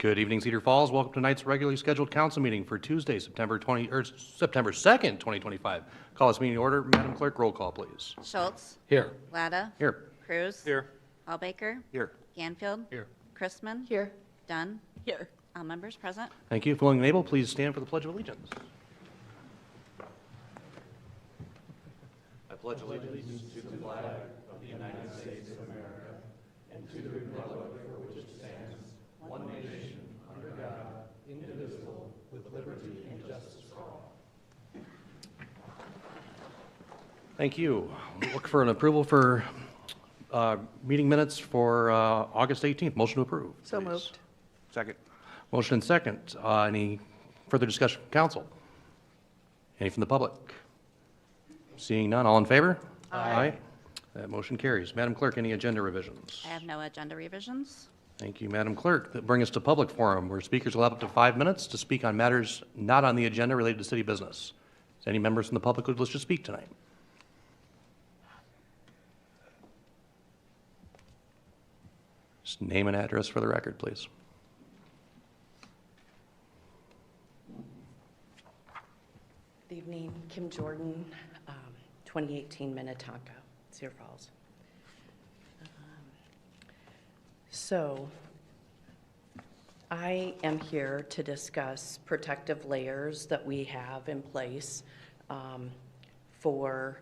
Good evening, Cedar Falls. Welcome to tonight's regularly scheduled council meeting for Tuesday, September 2nd, 2025. Call this meeting to order. Madam Clerk, roll call, please. Schultz. Here. Latta. Here. Cruz. Here. Allbaker. Here. Ganfield. Here. Chrisman. Here. Dunn. Here. All members present. Thank you. If willing and able, please stand for the Pledge of Allegiance. I pledge allegiance to the flag of the United States of America and to the republic for which it stands, one nation, under God, indivisible, with liberty and justice for all. Thank you. Look for an approval for meeting minutes for August 18th. Motion to approve. So please. moved. Second. Motion and second. Any further discussion from council? Any from the public? Seeing none, all in favor? Aye. That motion carries. Madam Clerk, any agenda revisions? I have no agenda revisions. Thank you, Madam Clerk. That brings us to public forum, where speakers will have up to 5 minutes to speak on matters not on the agenda related to city business. Is any members from the public who would wish to speak tonight? Just name and address for the record, please. Good evening, Kim Jordan, 2018 Minnetonka, Cedar Falls. So I am here to discuss protective layers that we have in place for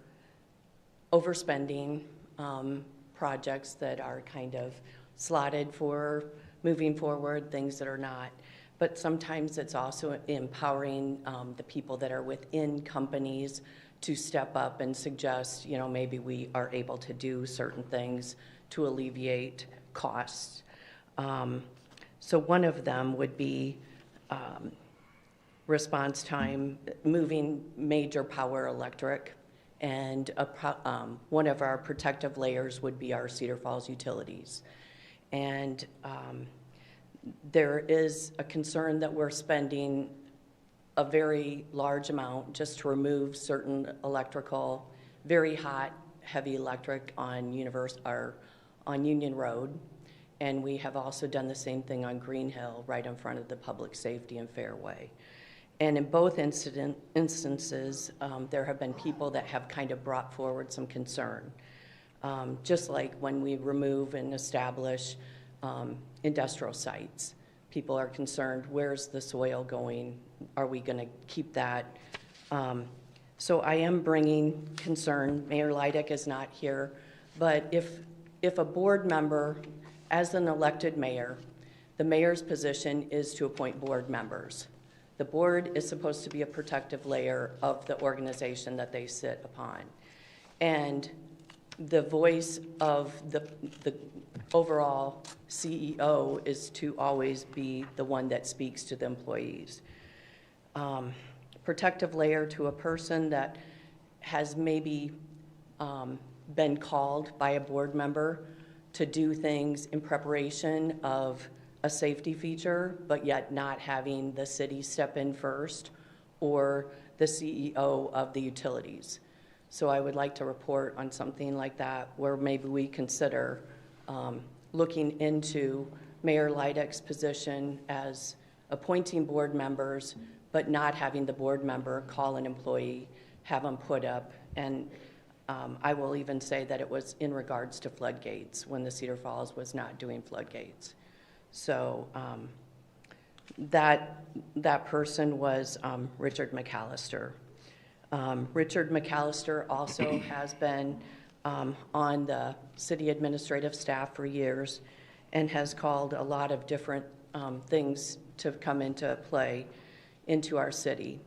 overspending projects that are kind of slotted for moving forward, things that are not. But sometimes it's also empowering the people that are within companies to step up and suggest, you know, maybe we are able to do certain things to alleviate costs. So one of them would be response time, moving major power electric, and one of our protective layers would be our Cedar Falls utilities. And there is a concern that we're spending a very large amount just to remove certain electrical, very hot, heavy electric on Union Road. And we have also done the same thing on Green Hill, right in front of the Public Safety and Fairway. And in both instances, there have been people that have kind of brought forward some concern. Just like when we remove and establish industrial sites. People are concerned, where's the soil going? Are we going to keep that? So I am bringing concern. Mayor Leidick is not here, but if a board member, as an elected mayor, the mayor's position is to appoint board members. The board is supposed to be a protective layer of the organization that they sit upon. And the voice of the overall CEO is to always be the one that speaks to the employees. Protective layer to a person that has maybe been called by a board member to do things in preparation of a safety feature, but yet not having the city step in first, or the CEO of the utilities. So I would like to report on something like that, where maybe we consider looking into Mayor Leidick's position as appointing board members, but not having the board member call an employee, have them put up. And I will even say that it was in regards to floodgates, when the Cedar Falls was not doing floodgates. So that person was Richard McAllister. Richard McAllister also has been on the city administrative staff for years and has called a lot of different things to come into play into our city.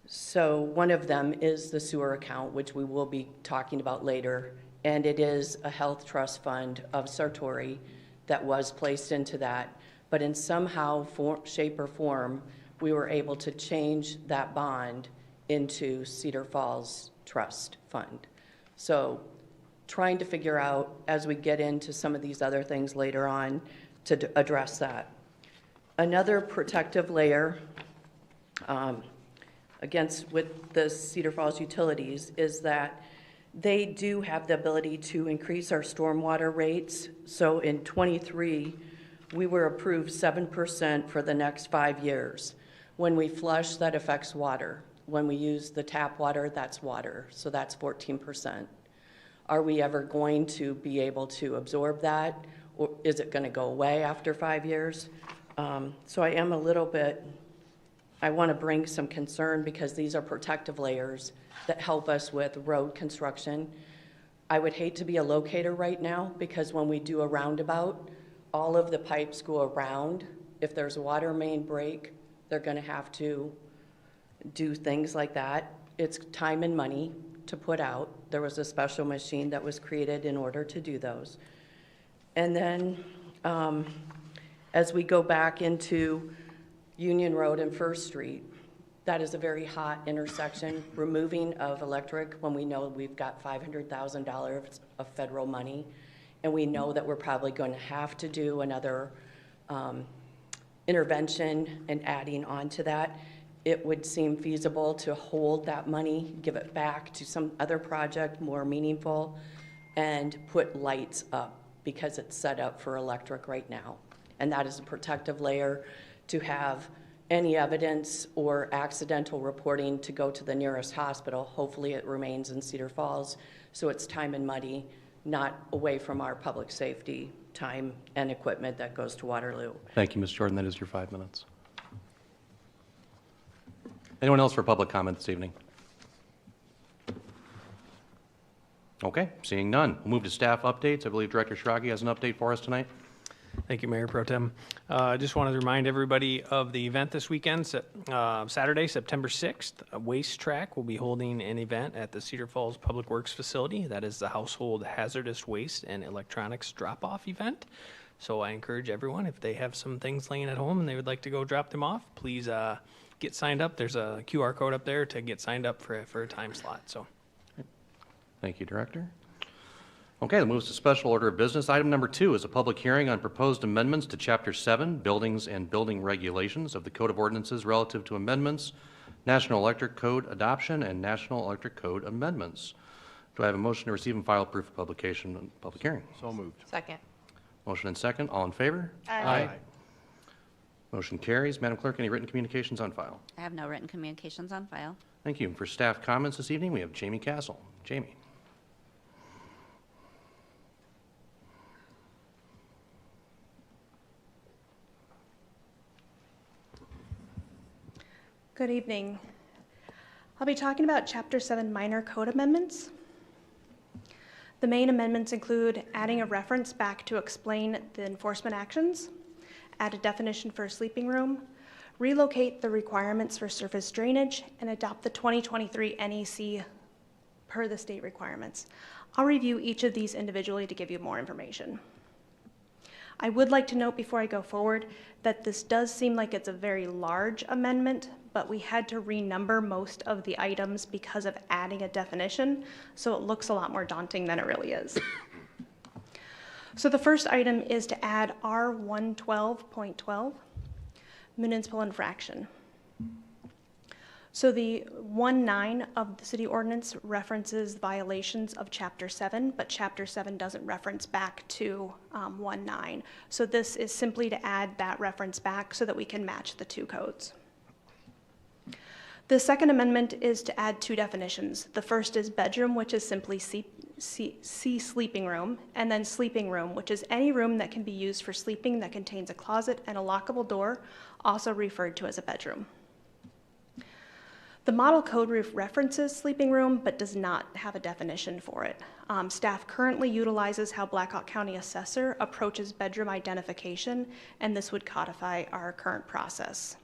So one of them is the sewer account, which we will be talking about later, and it is a health trust fund of Sartori that was placed into that. But in somehow, shape or form, we were able to change that bond into Cedar Falls Trust Fund. So trying to figure out, as we get into some of these other things later on, to address that. Another protective layer with the Cedar Falls utilities is that they do have the ability to increase our stormwater rates. So in '23, we were approved 7% for the next 5 years. When we flush, that affects water. When we use the tap water, that's water, so that's 14%. Are we ever going to be able to absorb that, or is it going to go away after 5 years? So I am a little bit, I want to bring some concern because these are protective layers that help us with road construction. I would hate to be a locator right now because when we do a roundabout, all of the pipes go around. If there's a water main break, they're going to have to do things like that. It's time and money to put out. There was a special machine that was created in order to do those. And then as we go back into Union Road and First Street, that is a very hot intersection. Removing of electric when we know we've got $500,000 of federal money, and we know that we're probably going to have to do another intervention and adding on to that, it would seem feasible to hold that money, give it back to some other project more meaningful, and put lights up because it's set up for electric right now. And that is a protective layer to have any evidence or accidental reporting to go to the nearest hospital. Hopefully it remains in Cedar Falls, so it's time and money, not away from our public safety time and equipment that goes to Waterloo. Thank you, Ms. Jordan. That is your 5 minutes. Anyone else for public comment this evening? Okay, seeing none. We'll move to staff updates. I believe Director Schrage has an update for us tonight. Thank you, Mayor Pro Tem. I just wanted to remind everybody of the event this weekend. Saturday, September 6th, Waste Track will be holding an event at the Cedar Falls Public Works Facility. That is the Household Hazardous Waste and Electronics Drop-Off event. So I encourage everyone, if they have some things laying at home and they would like to go drop them off, please get signed up. There's a QR code up there to get signed up for a time slot. So, Thank you, Director. Okay, that moves to special order of business. Item number 2 is a public hearing on proposed amendments to Chapter 7, Buildings and Building Regulations of the Code of Ordinances relative to amendments, National Electric Code adoption, and National Electric Code amendments. Do I have a motion to receive and file proof of publication and public hearing? So moved. Second. Motion and second. All in favor? Aye. Motion carries. Madam Clerk, any written communications on file? I have no written communications on file. Thank you. For staff comments this evening, we have Jamie Castle. Jamie. Good evening. I'll be talking about Chapter 7 minor code amendments. The main amendments include adding a reference back to explain the enforcement actions, add a definition for a sleeping room, relocate the requirements for surface drainage, and adopt the 2023 NEC per the state requirements. I'll review each of these individually to give you more information. I would like to note before I go forward that this does seem like it's a very large amendment, but we had to renumber most of the items because of adding a definition, so it looks a lot more daunting than it really is. So the first item is to add R112.12, municipal infraction. So the 1.9 of the city ordinance references violations of Chapter 7, but Chapter 7 doesn't reference back to 1.9. So this is simply to add that reference back so that we can match the two codes. The second amendment is to add two definitions. The first is bedroom, which is simply C sleeping room, and then sleeping room, which is any room that can be used for sleeping that contains a closet and a lockable door, also referred to as a bedroom. The model code references sleeping room, but does not have a definition for it. Staff currently utilizes how Blackhawk County Assessor approaches bedroom identification, and this would codify our current process.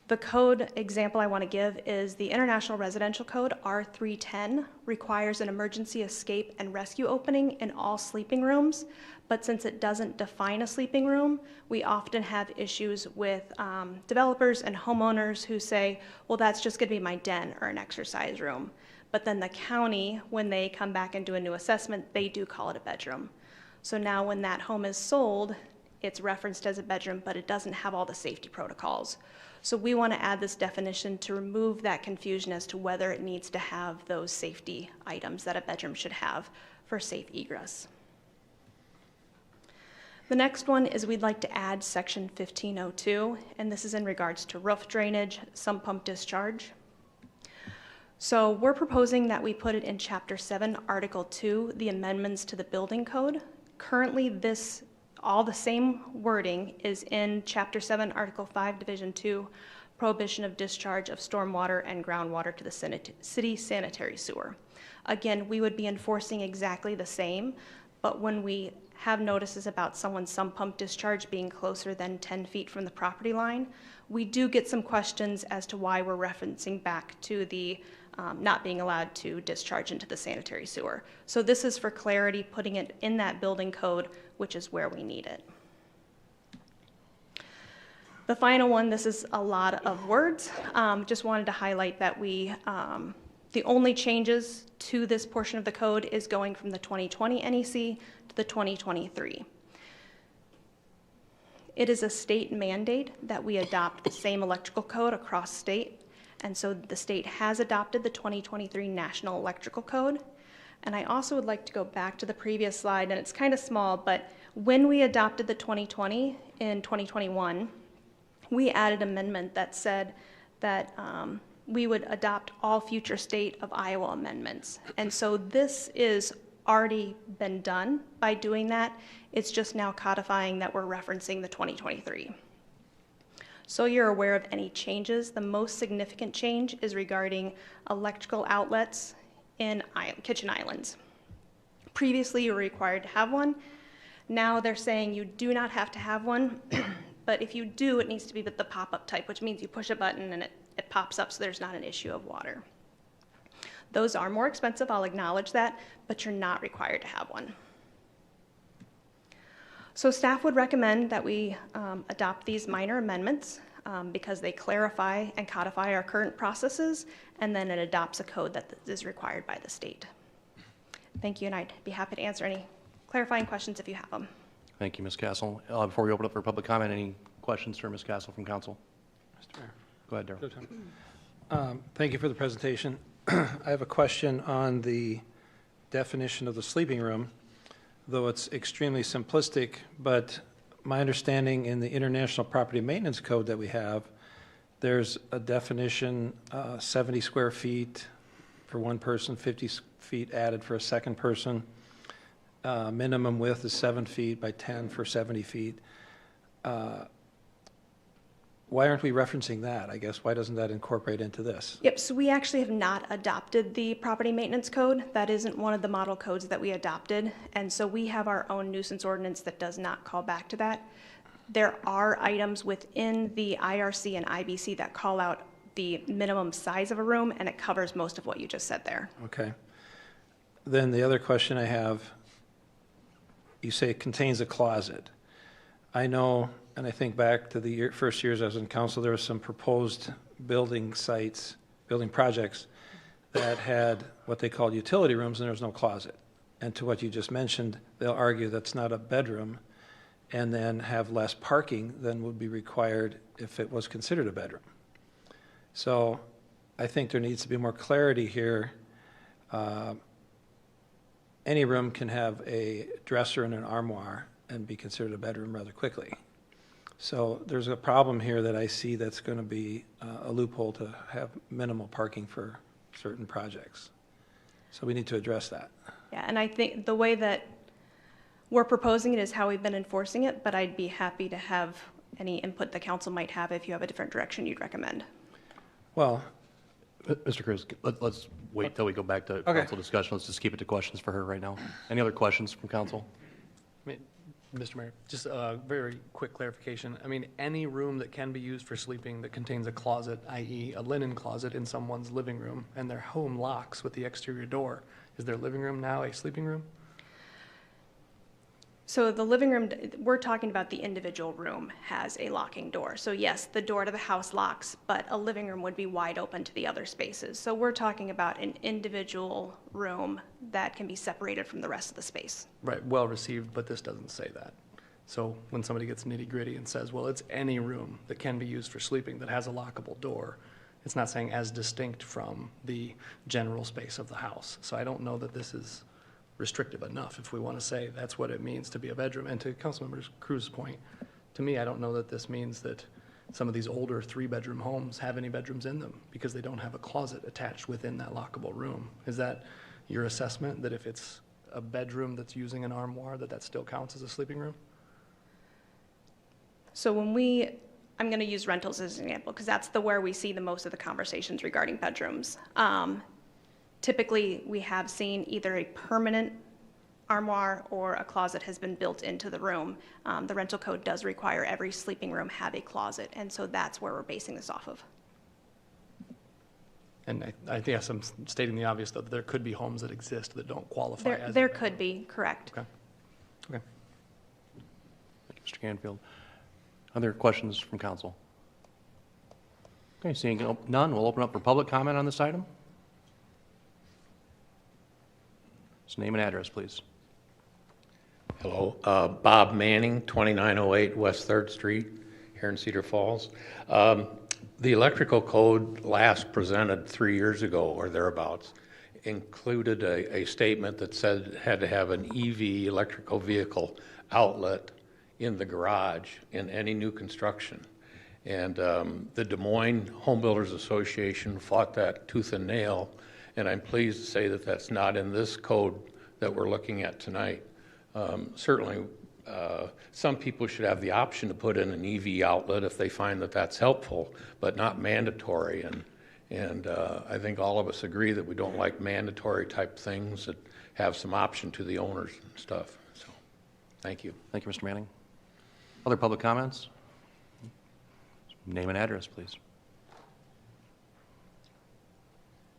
The code example I want to give is the International Residential Code, R310, requires an emergency escape and rescue opening in all sleeping rooms, but since it doesn't define a sleeping room, we often have issues with developers and homeowners who say, well, that's just going to be my den or an exercise room. But then the county, when they come back and do a new assessment, they do call it a bedroom. So now when that home is sold, it's referenced as a bedroom, but it doesn't have all the safety protocols. So we want to add this definition to remove that confusion as to whether it needs to have those safety items that a bedroom should have for safe egress. The next one is we'd like to add section 1502, and this is in regards to roof drainage, sump pump discharge. So we're proposing that we put it in Chapter 7, Article 2, the amendments to the building code. Currently, all the same wording is in Chapter 7, Article 5, Division 2, prohibition of discharge of stormwater and groundwater to the city sanitary sewer. Again, we would be enforcing exactly the same, but when we have notices about someone's sump pump discharge being closer than 10 feet from the property line, we do get some questions as to why we're referencing back to the not being allowed to discharge into the sanitary sewer. So this is for clarity, putting it in that building code, which is where we need it. The final one, this is a lot of words. Just wanted to highlight that the only changes to this portion of the code is going from the 2020 NEC to the 2023. It is a state mandate that we adopt the same electrical code across state, and so the state has adopted the 2023 National Electrical Code. And I also would like to go back to the previous slide, and it's kind of small, but when we adopted the 2020 in 2021, we added an amendment that said that we would adopt all future state of Iowa amendments. And so this is already been done by doing that. It's just now codifying that we're referencing the 2023. So you're aware of any changes. The most significant change is regarding electrical outlets in kitchen islands. Previously, you were required to have one. Now they're saying you do not have to have one, but if you do, it needs to be with the pop-up type, which means you push a button and it pops up so there's not an issue of water. Those are more expensive, I'll acknowledge that, but you're not required to have one. So staff would recommend that we adopt these minor amendments because they clarify and codify our current processes, and then it adopts a code that is required by the state. Thank you, and I'd be happy to answer any clarifying questions if you have them. Thank you, Ms. Castle. Before we open up for public comment, any questions for Ms. Castle from council? Mr. Mayor. Go ahead, Darrell. Thank you for the presentation. I have a question on the definition of the sleeping room, though it's extremely simplistic, but my understanding in the International Property Maintenance Code that we have, there's a definition, 70 square feet for one person, 50 feet added for a second person. Minimum width is 7 feet by 10 for 70 feet. Why aren't we referencing that? I guess, why doesn't that incorporate into this? Yep, so we actually have not adopted the property maintenance code. That isn't one of the model codes that we adopted. And so we have our own nuisance ordinance that does not call back to that. There are items within the IRC and IBC that call out the minimum size of a room, and it covers most of what you just said there. Okay. Then the other question I have, you say it contains a closet. I know, and I think back to the first years I was in council, there were some proposed building sites, building projects that had what they called utility rooms, and there was no closet. And to what you just mentioned, they'll argue that's not a bedroom, and then have less parking than would be required if it was considered a bedroom. So I think there needs to be more clarity here. Any room can have a dresser and an armoire and be considered a bedroom rather quickly. So there's a problem here that I see that's going to be a loophole to have minimal parking for certain projects. So we need to address that. Yeah, and I think the way that we're proposing it is how we've been enforcing it, but I'd be happy to have any input the council might have if you have a different direction you'd recommend. Well, Mr. Cruz, let's wait till we go back to council discussion. Let's just keep it to questions for her right now. Any other questions from council? Mr. Mayor, just a very quick clarification. I mean, any room that can be used for sleeping that contains a closet, i.e. a linen closet in someone's living room, and their home locks with the exterior door, is their living room now a sleeping room? So the living room, we're talking about the individual room has a locking door. So yes, the door to the house locks, but a living room would be wide open to the other spaces. So we're talking about an individual room that can be separated from the rest of the space. Right, well received, but this doesn't say that. So when somebody gets nitty-gritty and says, well, it's any room that can be used for sleeping that has a lockable door, it's not saying as distinct from the general space of the house. So I don't know that this is restrictive enough if we want to say that's what it means to be a bedroom. And to Councilmember Cruz's point, to me, I don't know that this means that some of these older 3-bedroom homes have any bedrooms in them because they don't have a closet attached within that lockable room. Is that your assessment, that if it's a bedroom that's using an armoire, that still counts as a sleeping room? So I'm going to use rentals as an example because that's where we see the most of the conversations regarding bedrooms. Typically, we have seen either a permanent armoire or a closet has been built into the room. The rental code does require every sleeping room have a closet, and so that's where we're basing this off of. And I guess I'm stating the obvious, though, that there could be homes that exist that don't qualify as. There could be, correct. Okay. Okay. Thank you, Mr. Canfield. Other questions from council? Okay, seeing none, we'll open up for public comment on this item. Just name and address, please. Hello, Bob Manning, 2908 West 3rd Street here in Cedar Falls. The electrical code last presented 3 years ago or thereabouts included a statement that said it had to have an EV, electrical vehicle outlet, in the garage in any new construction. And the Des Moines Home Builders Association fought that tooth and nail, and I'm pleased to say that that's not in this code that we're looking at tonight. Certainly, some people should have the option to put in an EV outlet if they find that that's helpful, but not mandatory. And I think all of us agree that we don't like mandatory type things that have some option to the owners and stuff. So, thank you. Thank you, Mr. Manning. Other public comments? Name and address, please.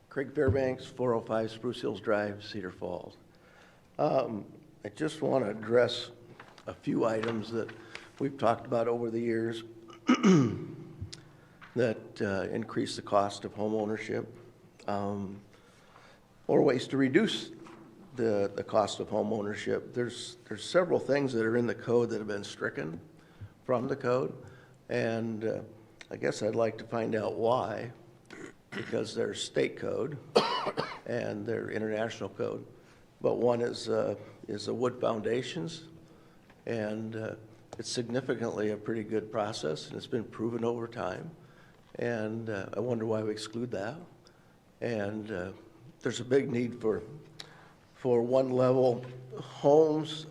Craig Fairbanks, 405 Spruce Hills Drive, Cedar Falls. I just want to address a few items that we've talked about over the years that increase the cost of home ownership, or ways to reduce the cost of home ownership. There's several things that are in the code that have been stricken from the code, and I guess I'd like to find out why, because there's state code and there's international code, but one is the wood foundations, and it's significantly a pretty good process, and it's been proven over time, and I wonder why we exclude that. And there's a big need for one-level homes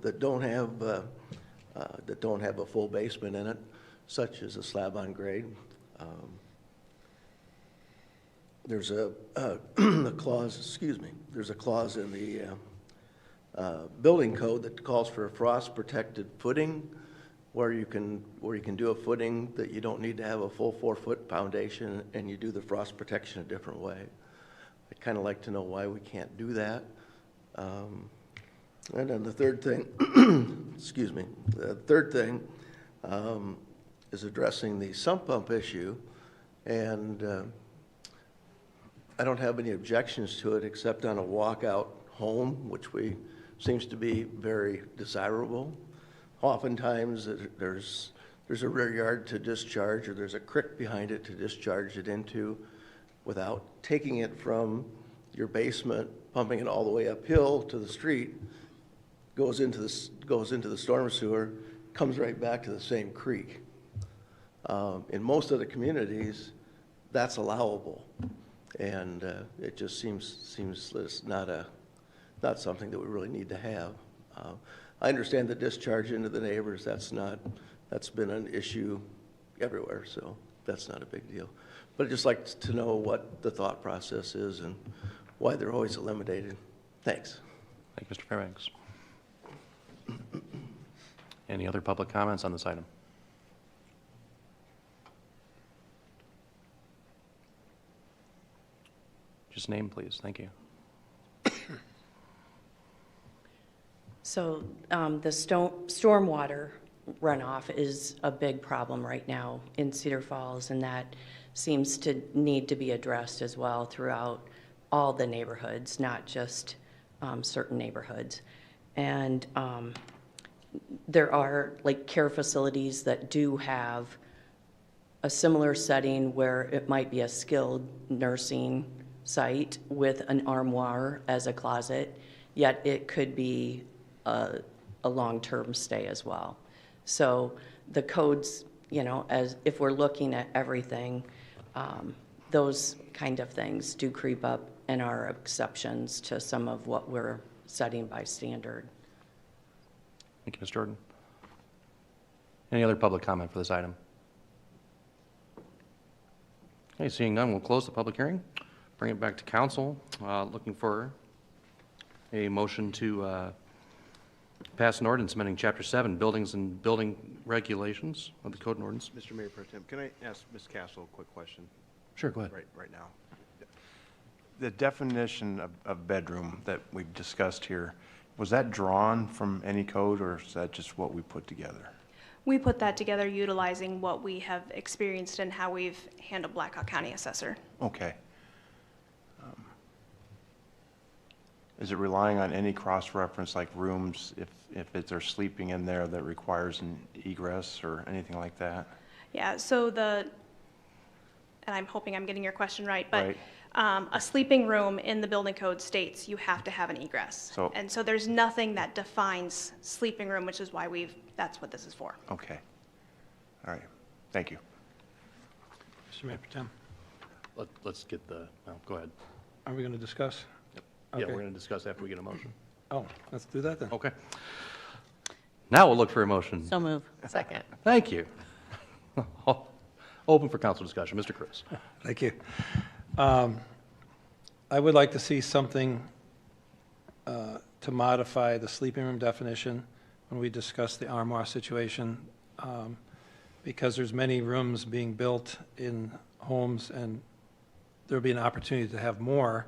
that don't have a full basement in it, such as a slab on grade. There's a clause. There's a clause in the building code that calls for a frost-protected footing, where you can do a footing that you don't need to have a full 4-foot foundation, and you do the frost protection a different way. I'd kind of like to know why we can't do that. And then the third thing, the third thing is addressing the sump pump issue, and I don't have any objections to it except on a walkout home, which seems to be very desirable. Oftentimes there's a rear yard to discharge, or there's a creek behind it to discharge it into without taking it from your basement, pumping it all the way uphill to the street, goes into the storm sewer, comes right back to the same creek. In most of the communities, that's allowable, and it just seems it's not something that we really need to have. I understand the discharge into the neighbors. That's been an issue everywhere, so that's not a big deal. But I'd just like to know what the thought process is and why they're always eliminated. Thanks. Thank you, Mr. Fairbanks. Any other public comments on this item? Just name, please. Thank you. So the stormwater runoff is a big problem right now in Cedar Falls, and that seems to need to be addressed as well throughout all the neighborhoods, not just certain neighborhoods. And there are like care facilities that do have a similar setting where it might be a skilled nursing site with an armoire as a closet, yet it could be a long-term stay as well. So the codes, you know, as if we're looking at everything, those kind of things do creep up and are exceptions to some of what we're setting by standard. Thank you, Ms. Jordan. Any other public comment for this item? Okay, seeing none, we'll close the public hearing, bring it back to council. Looking for a motion to pass an ordinance amending Chapter 7, Buildings and Building Regulations of the Code and Ordinance. Mr. Mayor Pro Tem, can I ask Ms. Castle a quick question Sure, go ahead. right now? The definition of bedroom that we've discussed here, was that drawn from any code, or is that just what we put together? We put that together utilizing what we have experienced and how we've handled Blackhawk County Assessor. Okay. Is it relying on any cross-reference, like rooms, if they're sleeping in there that requires an egress or anything like that? Yeah, so and I'm hoping I'm getting your question right, but Right. A sleeping room in the building code states you have to have an egress. And so there's nothing that defines sleeping room, which is why that's what this is for. Okay. All right. Thank you. Mr. Mayor Pro Tem, Let's get the, go ahead. are we going to discuss? Yeah, Okay. we're going to discuss after we get a motion. Oh, let's do that then. Okay. Now we'll look for a motion. So move. Second. Thank you. Open for council discussion. Mr. Cruz. Thank you. I would like to see something to modify the sleeping room definition when we discuss the armoire situation, because there's many rooms being built in homes, and there'll be an opportunity to have more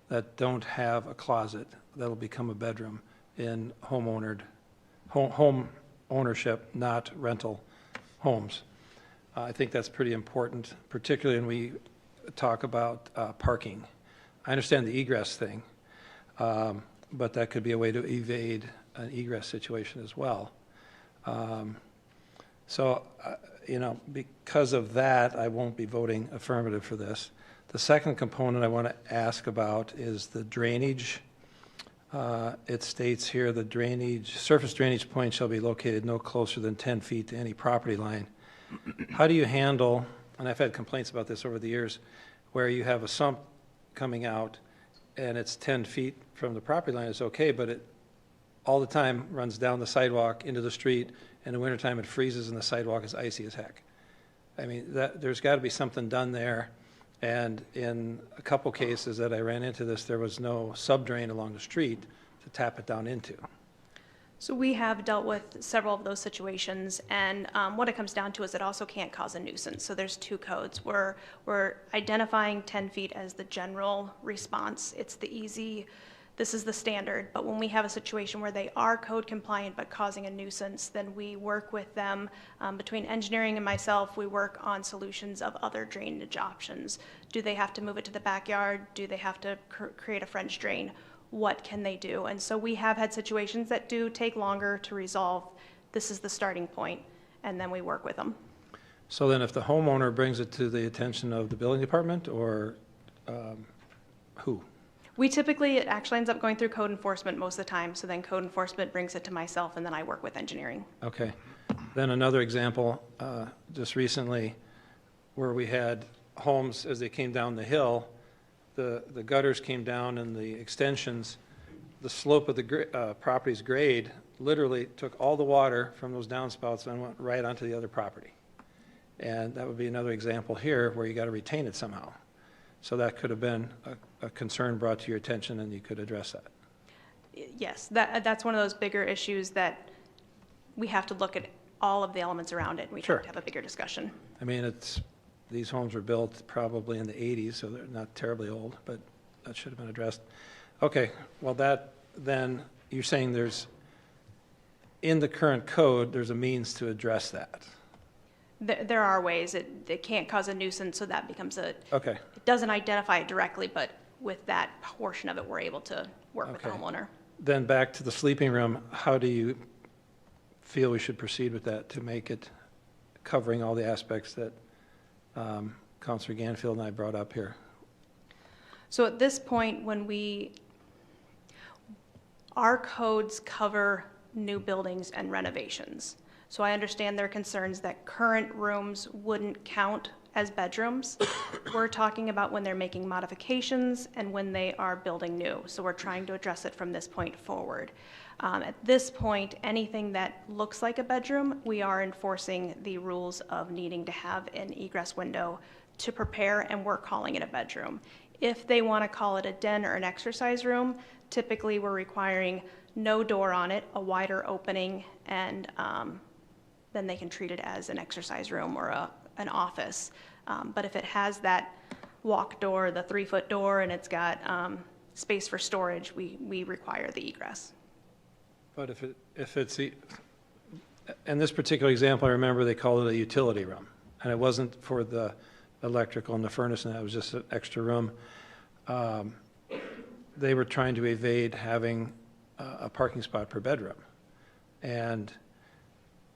that don't have a closet that'll become a bedroom in home ownership, not rental homes. I think that's pretty important, particularly when we talk about parking. I understand the egress thing, but that could be a way to evade an egress situation as well. So, because of that, I won't be voting affirmative for this. The second component I want to ask about is the drainage. It states here the surface drainage point shall be located no closer than 10 feet to any property line. How do you handle, and I've had complaints about this over the years, where you have a sump coming out and it's 10 feet from the property line, it's okay, but it all the time runs down the sidewalk into the street, and in the wintertime it freezes and the sidewalk is icy as heck. I mean, there's got to be something done there. And in a couple cases that I ran into this, there was no subdrain along the street to tap it down into. So we have dealt with several of those situations, and what it comes down to is it also can't cause a nuisance. So there's two codes. We're identifying 10 feet as the general response. It's the easy, this is the standard. But when we have a situation where they are code compliant but causing a nuisance, then we work with them. Between engineering and myself, we work on solutions of other drainage options. Do they have to move it to the backyard? Do they have to create a French drain? What can they do? And so we have had situations that do take longer to resolve. This is the starting point, and then we work with them. So then if the homeowner brings it to the attention of the building department, or who? It actually ends up going through code enforcement most of the time, so then code enforcement brings it to myself, and then I work with engineering. Okay. Then another example, just recently, where we had homes, as they came down the hill, the gutters came down and the extensions, the slope of the property's grade literally took all the water from those downspouts and went right onto the other property. And that would be another example here where you got to retain it somehow. So that could have been a concern brought to your attention, and you could address that. Yes, that's one of those bigger issues that we have to look at all of the elements around it, and we Sure. have to have a bigger discussion. I mean, these homes were built probably in the 80s, so they're not terribly old, but that should have been addressed. Okay, well then you're saying in the current code, there's a means to address that. There are ways. It can't cause a nuisance, so that becomes Okay, it doesn't identify it directly, but with that portion of it, we're able to work with the Okay. homeowner. then back to the sleeping room, how do you feel we should proceed with that to make it covering all the aspects that Councilor Ganfield and I brought up here? So at this point, Our codes cover new buildings and renovations. So I understand their concerns that current rooms wouldn't count as bedrooms. We're talking about when they're making modifications and when they are building new. So we're trying to address it from this point forward. At this point, anything that looks like a bedroom, we are enforcing the rules of needing to have an egress window to prepare, and we're calling it a bedroom. If they want to call it a den or an exercise room, typically we're requiring no door on it, a wider opening, and then they can treat it as an exercise room or an office. But if it has that walk door, the 3-foot door, and it's got space for storage, we require the egress. But if it's, in this particular example, I remember they called it a utility room, and it wasn't for the electrical and the furnace, and that was just an extra room. They were trying to evade having a parking spot per bedroom. And,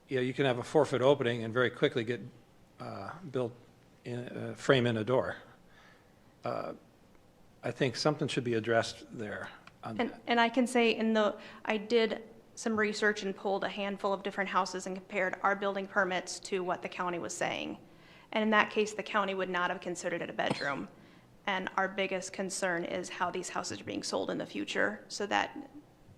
you know, you can have a 4-foot opening and very quickly get built in, frame in a door. I think something should be addressed there on that. And I can say I did some research and pulled a handful of different houses and compared our building permits to what the county was saying. And in that case, the county would not have considered it a bedroom. And our biggest concern is how these houses are being sold in the future, so that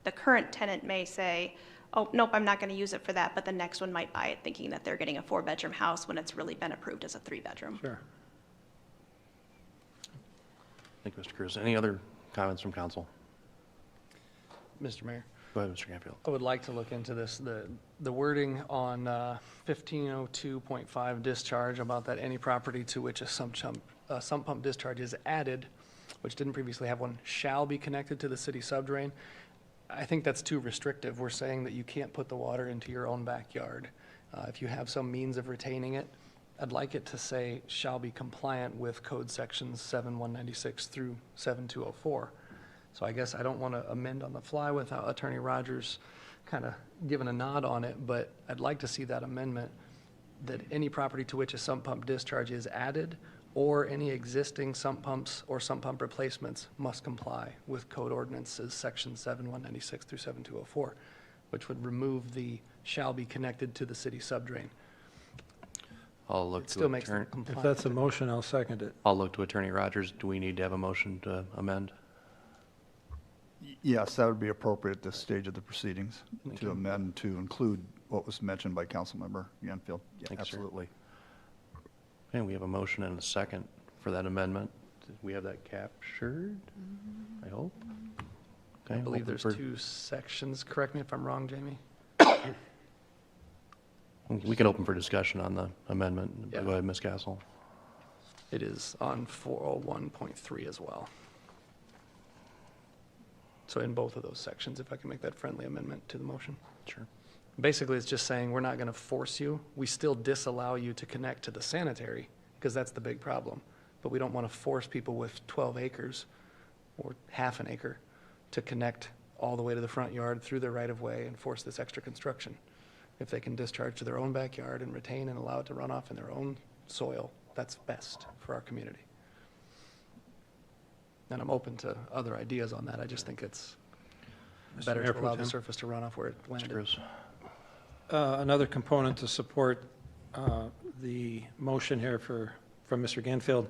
the current tenant may say, oh, nope, I'm not going to use it for that, but the next one might buy it thinking that they're getting a 4-bedroom house when it's really been approved as a 3-bedroom. Sure. Thank you, Mr. Cruz. Any other comments from council? Mr. Mayor, Go ahead, Mr. Canfield. I would like to look into this, the wording on 1502.5 discharge about that any property to which a sump pump discharge is added, which didn't previously have one, shall be connected to the city subdrain. I think that's too restrictive. We're saying that you can't put the water into your own backyard. If you have some means of retaining it, I'd like it to say shall be compliant with code sections 7196 through 7204. So I guess I don't want to amend on the fly without Attorney Rogers kind of giving a nod on it, but I'd like to see that amendment that any property to which a sump pump discharge is added or any existing sump pumps or sump pump replacements must comply with code ordinances section 7196 through 7204, which would remove the shall be connected to the city subdrain. I'll look It to still makes them If compliant. that's a motion, I'll second it. I'll look to Attorney Rogers. Do we need to have a motion to amend? Yes, that would be appropriate at this stage of the proceedings, to amend to include what was mentioned by Councilmember Yanfield. Yeah, Thank you, sir. absolutely. And we have a motion and a second for that amendment. Did we have that captured? I hope. Okay, I believe open there's for- 2 sections. Correct me if I'm wrong, Jamie. We can open for discussion on the amendment. Yeah. Go ahead, Ms. Castle. It is on 401.3 as well. So in both of those sections, if I can make that friendly amendment to the motion. Sure. Basically, it's just saying we're not going to force you. We still disallow you to connect to the sanitary because that's the big problem. But we don't want to force people with 12 acres or half an acre to connect all the way to the front yard through their right of way and force this extra construction. If they can discharge to their own backyard and retain and allow it to run off in their own soil, that's best for our community. And I'm open to other ideas on that. I just think it's better Mayor to Pro allow the Tem. surface to run off where it Mr. landed. Cruz. Another component to support the motion here from Mr. Ganfield,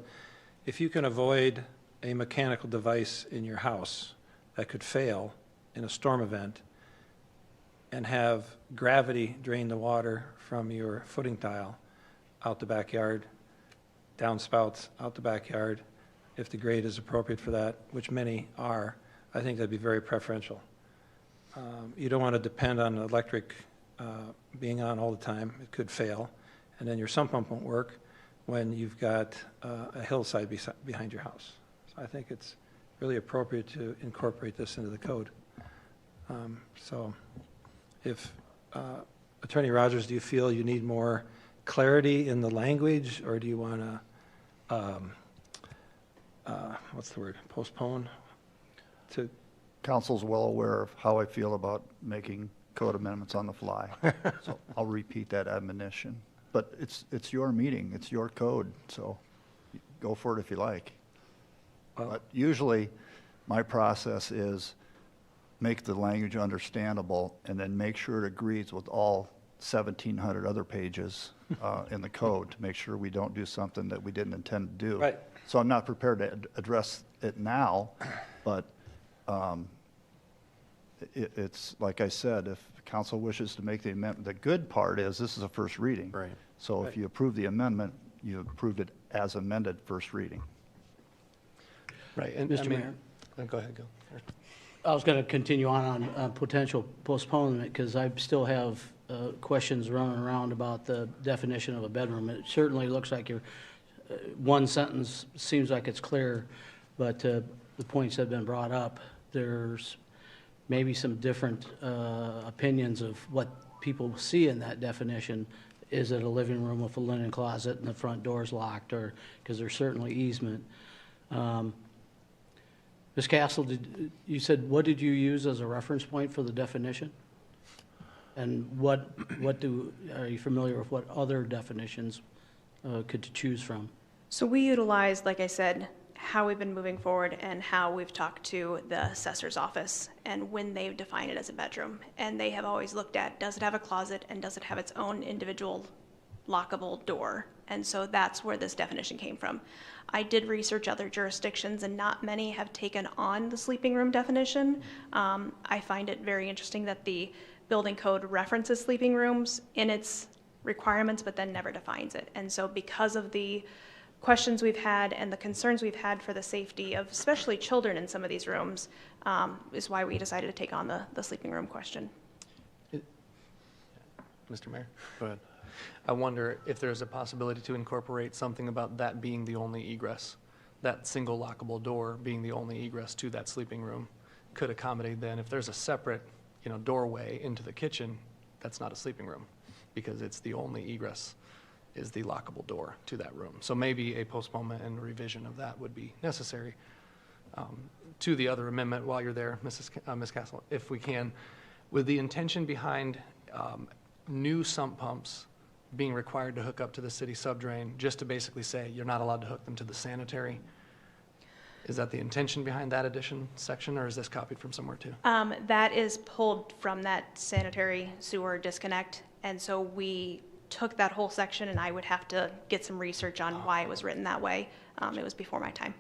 if you can avoid a mechanical device in your house that could fail in a storm event and have gravity drain the water from your footing tile out the backyard, downspouts out the backyard, if the grade is appropriate for that, which many are, I think that'd be very preferential. You don't want to depend on electric being on all the time. It could fail, and then your sump pump won't work when you've got a hillside behind your house. So I think it's really appropriate to incorporate this into the code. So if, Attorney Rogers, do you feel you need more clarity in the language, or do you want to, what's the word, postpone to? Council's well aware of how I feel about making code amendments on the fly. So I'll repeat that admonition. But it's your meeting, it's your code, so go for it if you like. Well- But usually, my process is make the language understandable, and then make sure it agrees with all 1,700 other pages in the code to make sure we don't do something that we didn't intend to do. Right. So I'm not prepared to address it now, but it's, like I said, if council wishes to make the amendment, the good part is this is a first reading. Right. So if you approve the amendment, you approved it as amended first reading. Right, and Mr. Mayor? Go ahead, go. I was going to continue on potential postponement because I still have questions running around about the definition of a bedroom. It certainly looks like your one sentence seems like it's clear, but the points have been brought up. There's maybe some different opinions of what people see in that definition. Is it a living room with a linen closet and the front door's locked, or because there's certainly easement? Ms. Castle, you said, what did you use as a reference point for the definition? And are you familiar with what other definitions could you choose from? So we utilized, like I said, how we've been moving forward and how we've talked to the assessor's office and when they've defined it as a bedroom. And they have always looked at, does it have a closet and does it have its own individual lockable door? And so that's where this definition came from. I did research other jurisdictions and not many have taken on the sleeping room definition. I find it very interesting that the building code references sleeping rooms in its requirements, but then never defines it. And so because of the questions we've had and the concerns we've had for the safety of especially children in some of these rooms, is why we decided to take on the sleeping room question. Mr. Mayor? Go ahead. I wonder if there's a possibility to incorporate something about that being the only egress, that single lockable door being the only egress to that sleeping room could accommodate then, if there's a separate, doorway into the kitchen, that's not a sleeping room because it's the only egress is the lockable door to that room. So maybe a postponement and revision of that would be necessary. To the other amendment while you're there, Ms. Castle, if we can, with the intention behind new sump pumps being required to hook up to the city subdrain, just to basically say you're not allowed to hook them to the sanitary. Is that the intention behind that addition section, or is this copied from somewhere too? That is pulled from that sanitary sewer disconnect. And so we took that whole section and I would have to get some research on why it was written that way. It was before my time.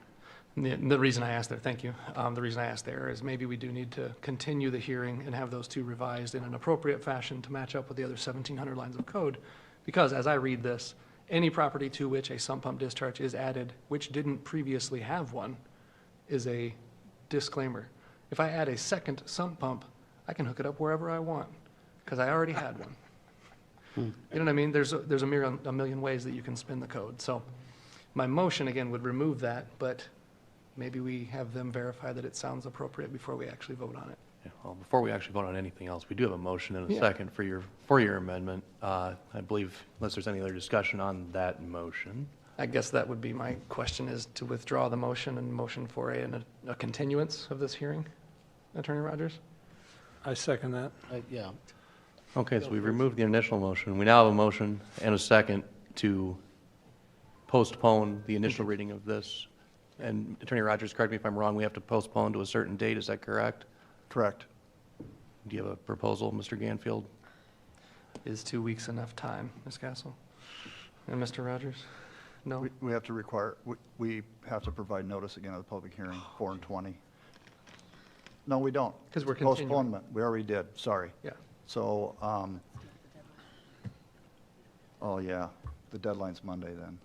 The reason I asked there, thank you. The reason I asked there is maybe we do need to continue the hearing and have those two revised in an appropriate fashion to match up with the other 1,700 lines of code. Because as I read this, any property to which a sump pump discharge is added, which didn't previously have one, is a disclaimer. If I add a second sump pump, I can hook it up wherever I want because I already had one. You know what I mean? There's a million ways that you can spin the code. So my motion, again, would remove that, but maybe we have them verify that it sounds appropriate before we actually vote on it. Yeah, well, before we actually vote on anything else, we do have a motion and a Yeah. second for your amendment. I believe, unless there's any other discussion on that motion. I guess that would be my question, is to withdraw the motion and motion for a continuance of this hearing, Attorney Rogers? I second that. Yeah. Okay, so we've removed the initial motion. We now have a motion and a second to postpone the initial reading of this. And Attorney Rogers, correct me if I'm wrong, we have to postpone to a certain date, is that correct? Correct. Do you have a proposal, Mr. Ganfield? Is 2 weeks enough time, Ms. Castle? And Mr. Rogers? No? We have to we have to provide notice again of the public hearing, 4 and 20. No, we don't. 'Cause we're continuing. Postponement, we already did, sorry. Yeah. So, oh yeah, the deadline's Monday then,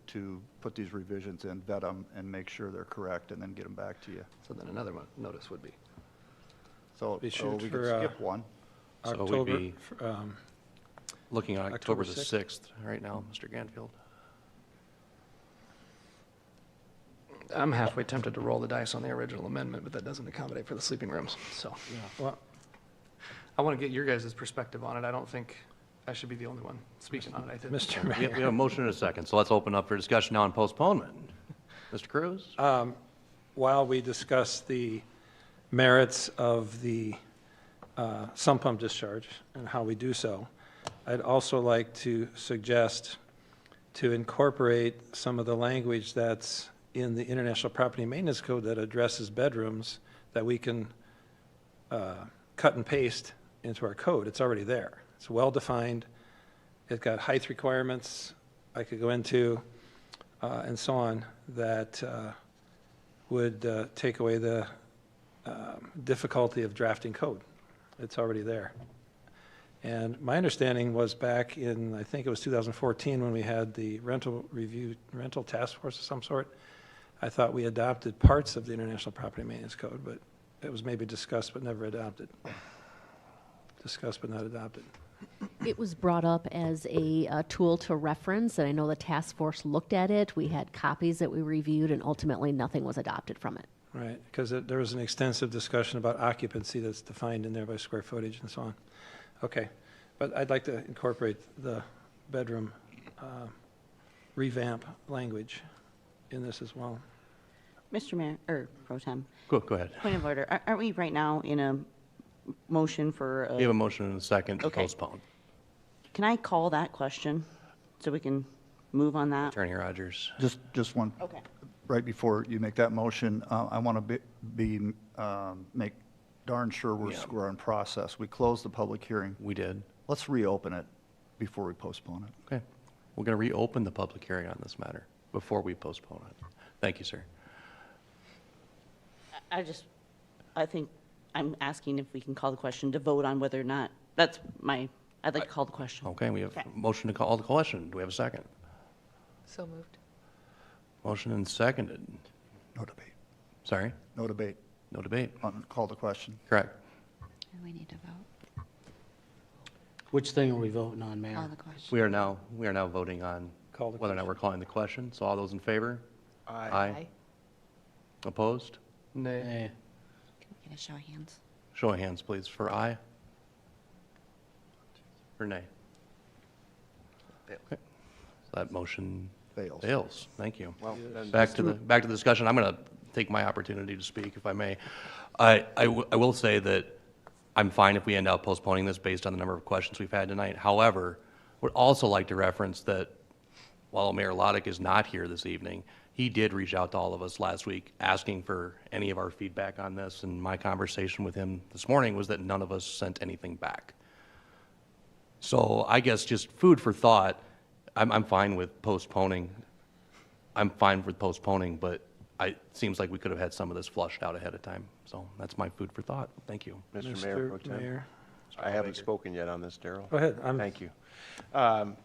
to put these revisions in, vet them, and make sure they're correct, and then get them back to you. So then another notice would be. So We shoot we for, could skip one. So we'd October, be looking at October October the 6th. 6th right now, Mr. Ganfield. I'm halfway tempted to roll the dice on the original amendment, but that doesn't accommodate for the sleeping rooms. So well, I want to get your guys' perspective on it. I don't think I should be the only one speaking on it. I think. Mr. We have Mayor, a motion and a second, so let's open up for discussion now on postponement. Mr. Cruz? while we discuss the merits of the sump pump discharge and how we do so, I'd also like to suggest to incorporate some of the language that's in the International Property Maintenance Code that addresses bedrooms, that we can cut and paste into our code. It's already there. It's well-defined. It's got height requirements I could go into, and so on, that would take away the difficulty of drafting code. It's already there. And my understanding was back in, I think it was 2014, when we had the rental task force of some sort, I thought we adopted parts of the International Property Maintenance Code, but it was maybe discussed but never adopted. Discussed but not adopted. It was brought up as a tool to reference, and I know the task force looked at it. We had copies that we reviewed, and ultimately nothing was adopted from it. Right, because there was an extensive discussion about occupancy that's defined in there by square footage and so on. Okay, but I'd like to incorporate the bedroom revamp language in this as well. Mr. Mayor, or Pro Tem, Go ahead. point of order. Aren't we right now in a motion for? We have a motion and a second to Okay. postpone. Can I call that question so we can move on that? Attorney Rogers. Just one. Okay. Right before you make that motion, I want to make darn sure we're Yeah. square on process. We closed the public hearing. We did. Let's reopen it before we postpone it. Okay. We're going to reopen the public hearing on this matter before we postpone it. Thank you, sir. I think I'm asking if we can call the question to vote on whether or not, I'd like to call the question. Okay, we have Okay. a motion to call the question. Do we have a second? So moved. Motion and seconded. No debate. Sorry? No debate. No debate. Call the question. Correct. We need to vote. Which thing are we voting on, Mayor? Call the question. We are now voting on Call the whether or not we're calling the question. So all those in favor? Aye. Opposed? Nay. Nay. Can we get a show of hands? Show of hands, please, for aye. Or nay? Okay. So that motion Fails. fails. Thank you. Well, then Back to the discussion. I'm going to take my opportunity to speak, if I may. I will say that I'm fine if we end up postponing this based on the number of questions we've had tonight. However, would also like to reference that while Mayor Loddick is not here this evening, he did reach out to all of us last week asking for any of our feedback on this, and my conversation with him this morning was that none of us sent anything back. So I guess just food for thought, I'm fine with postponing. I'm fine with postponing, but it seems like we could have had some of this flushed out ahead of time. So that's my food for thought. Thank you. Mr. Mayor Pro Tem. Mayor. I haven't spoken yet on this, Darrell. Go ahead. Thank you. I'm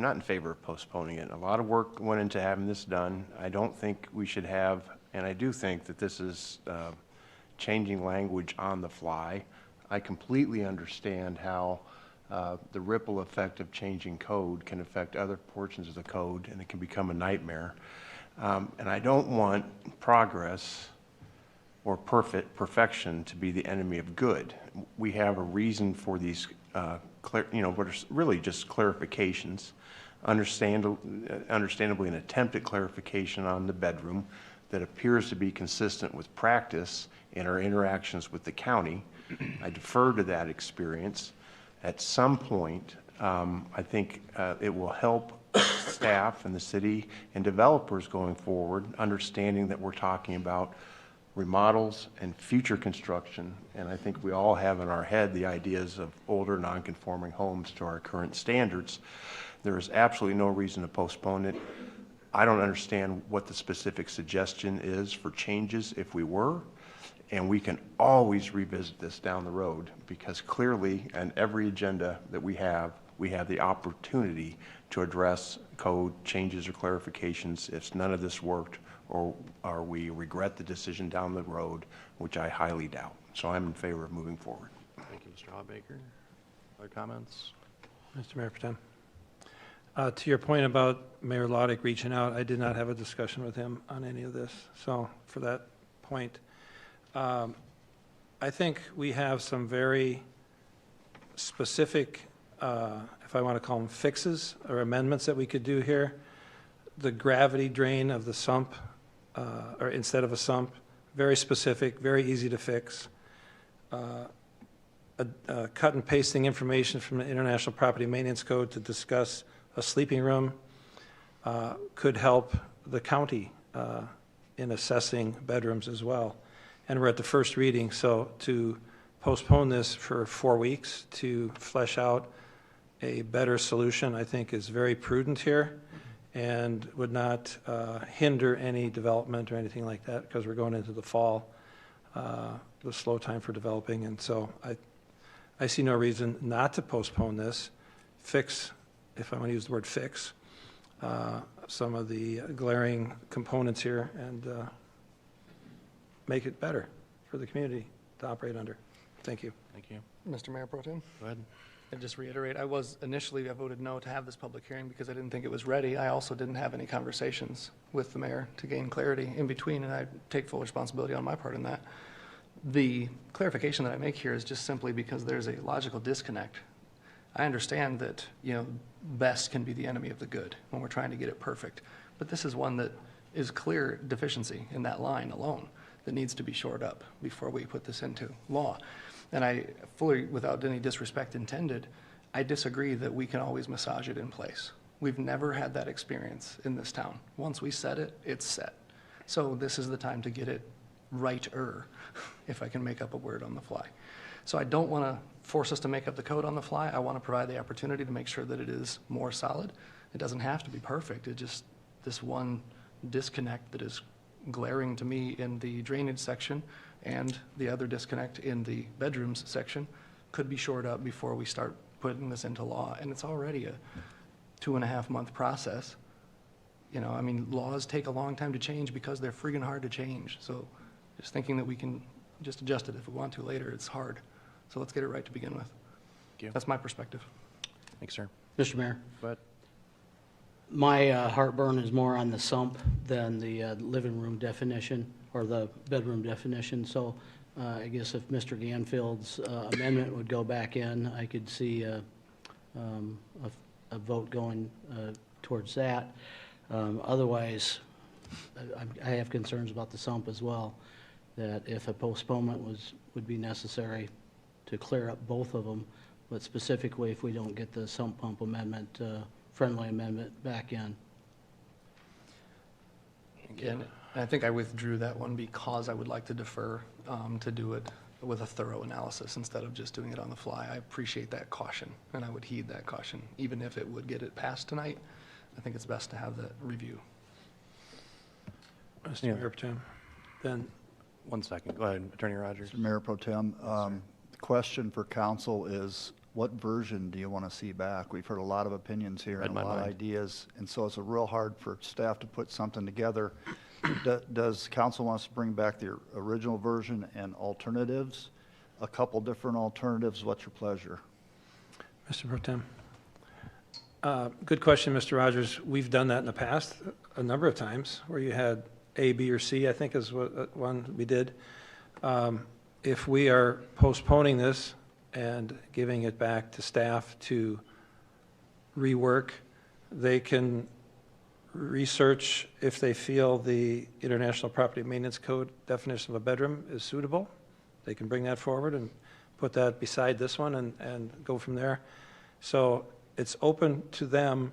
not in favor of postponing it. A lot of work went into having this done. I don't think we should have, and I do think that this is changing language on the fly. I completely understand how the ripple effect of changing code can affect other portions of the code, and it can become a nightmare. And I don't want progress or perfection to be the enemy of good. We have a reason for these, what are really just clarifications, understandably an attempt at clarification on the bedroom that appears to be consistent with practice in our interactions with the county. I defer to that experience. At some point, I think it will help staff and the city and developers going forward, understanding that we're talking about remodels and future construction. And I think we all have in our head the ideas of older non-conforming homes to our current standards. There is absolutely no reason to postpone it. I don't understand what the specific suggestion is for changes if we were. And we can always revisit this down the road, because clearly on every agenda that we have the opportunity to address code changes or clarifications if none of this worked, or we regret the decision down the road, which I highly doubt. So I'm in favor of moving forward. Thank you, Mr. Hawbaker. Other comments? Mr. Mayor Pro Tem. To your point about Mayor Loddick reaching out, I did not have a discussion with him on any of this. So for that point, I think we have some very specific, if I want to call them fixes or amendments that we could do here. The gravity drain of the sump, or instead of a sump, very specific, very easy to fix. Cut and pasting information from the International Property Maintenance Code to discuss a sleeping room could help the county in assessing bedrooms as well. and we're at the first reading, so to postpone this for 4 weeks to flesh out a better solution, I think is very prudent here and would not hinder any development or anything like that, because we're going into the fall, the slow time for developing, and so I see no reason not to postpone this, fix, if I want to use the word fix, some of the glaring components here and make it better for the community to operate under. Thank you. Thank you. Mr. Mayor Pro Tem? Go ahead. And just reiterate, I voted no to have this public hearing because I didn't think it was ready. I also didn't have any conversations with the mayor to gain clarity in between, and I take full responsibility on my part in that. The clarification that I make here is just simply because there's a logical disconnect. I understand that, best can be the enemy of the good when we're trying to get it perfect, but this is one that is clear deficiency in that line alone that needs to be shored up before we put this into law. And I fully, without any disrespect intended, I disagree that we can always massage it in place. We've never had that experience in this town. Once we set it, it's set. So this is the time to get it righter, if I can make up a word on the fly. So I don't want to force us to make up the code on the fly. I want to provide the opportunity to make sure that it is more solid. It doesn't have to be perfect. It just, this one disconnect that is glaring to me in the drainage section and the other disconnect in the bedrooms section could be shored up before we start putting this into law. And it's already a 2.5-month process. Laws take a long time to change because they're friggin' hard to change. So just thinking that we can just adjust it if we want to later, it's hard. So let's get it right to begin with. Thank you. That's my perspective. Thanks, sir. Mr. Mayor, Go ahead. my heartburn is more on the sump than the living room definition or the bedroom definition. So I guess if Mr. Ganfield's amendment would go back in, I could see a vote going towards that. Otherwise, I have concerns about the sump as well, that if a postponement would be necessary to clear up both of them, but specifically if we don't get the sump pump amendment, friendly amendment back in. And I think I withdrew that one because I would like to defer to do it with a thorough analysis instead of just doing it on the fly. I appreciate that caution, and I would heed that caution. Even if it would get it passed tonight, I think it's best to have that review. Mr. Mayor Pro Tem. Then, 1 second. Go ahead, Attorney Rogers. Mr. Mayor Pro Tem, the question for council is, what version do you want to see back? We've heard a lot of opinions here Read and a my lot of mind. ideas, and so it's real hard for staff to put something together. Does council want us to bring back the original version and alternatives? A couple different alternatives, what's your pleasure? Mr. Pro Tem. Good question, Mr. Rogers. We've done that in the past a number of times, where you had A, B, or C, I think is what one we did. If we are postponing this and giving it back to staff to rework, they can research if they feel the International Property Maintenance Code definition of a bedroom is suitable. They can bring that forward and put that beside this one and go from there. So it's open to them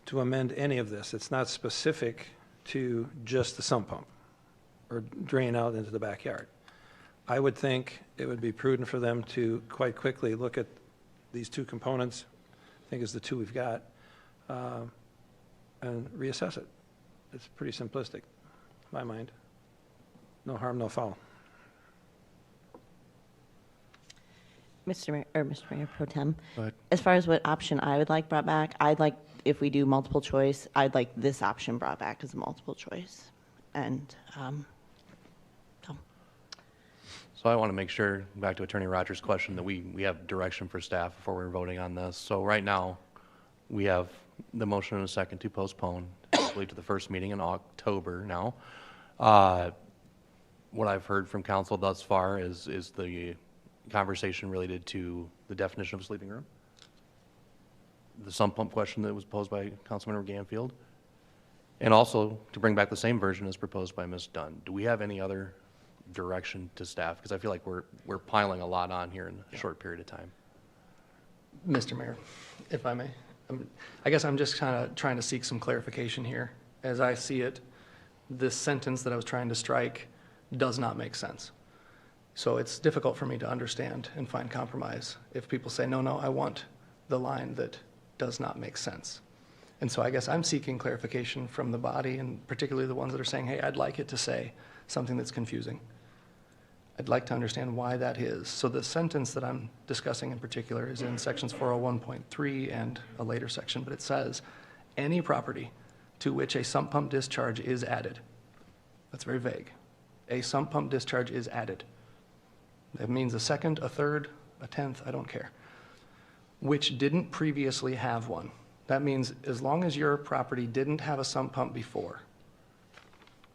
to amend any of this. It's not specific to just the sump pump or drain out into the backyard. I would think it would be prudent for them to quite quickly look at these two components, I think is the two we've got, and reassess it. It's pretty simplistic, in my mind. No harm, no foul. Mr. Mayor Pro Tem, Go ahead. as far as what option I would like brought back, I'd like, if we do multiple choice, I'd like this option brought back as a multiple choice. And, So I want to make sure, back to Attorney Rogers' question, that we have direction for staff before we're voting on this. So right now, we have the motion and a second to postpone, hopefully to the first meeting in October now. What I've heard from council thus far is the conversation related to the definition of a sleeping room, the sump pump question that was posed by Councilmember Ganfield, and also to bring back the same version as proposed by Ms. Dunn. Do we have any other direction to staff? Because I feel like we're piling a lot on here in a short period of time. Mr. Mayor, if I may, I guess I'm just kind of trying to seek some clarification here. As I see it, this sentence that I was trying to strike does not make sense. So it's difficult for me to understand and find compromise if people say, no, I want the line that does not make sense. And so I guess I'm seeking clarification from the body, and particularly the ones that are saying, hey, I'd like it to say something that's confusing. I'd like to understand why that is. So the sentence that I'm discussing in particular is in sections 401.3 and a later section, but it says, any property to which a sump pump discharge is added. That's very vague. A sump pump discharge is added. That means a second, a third, a tenth, I don't care, which didn't previously have one. That means as long as your property didn't have a sump pump before,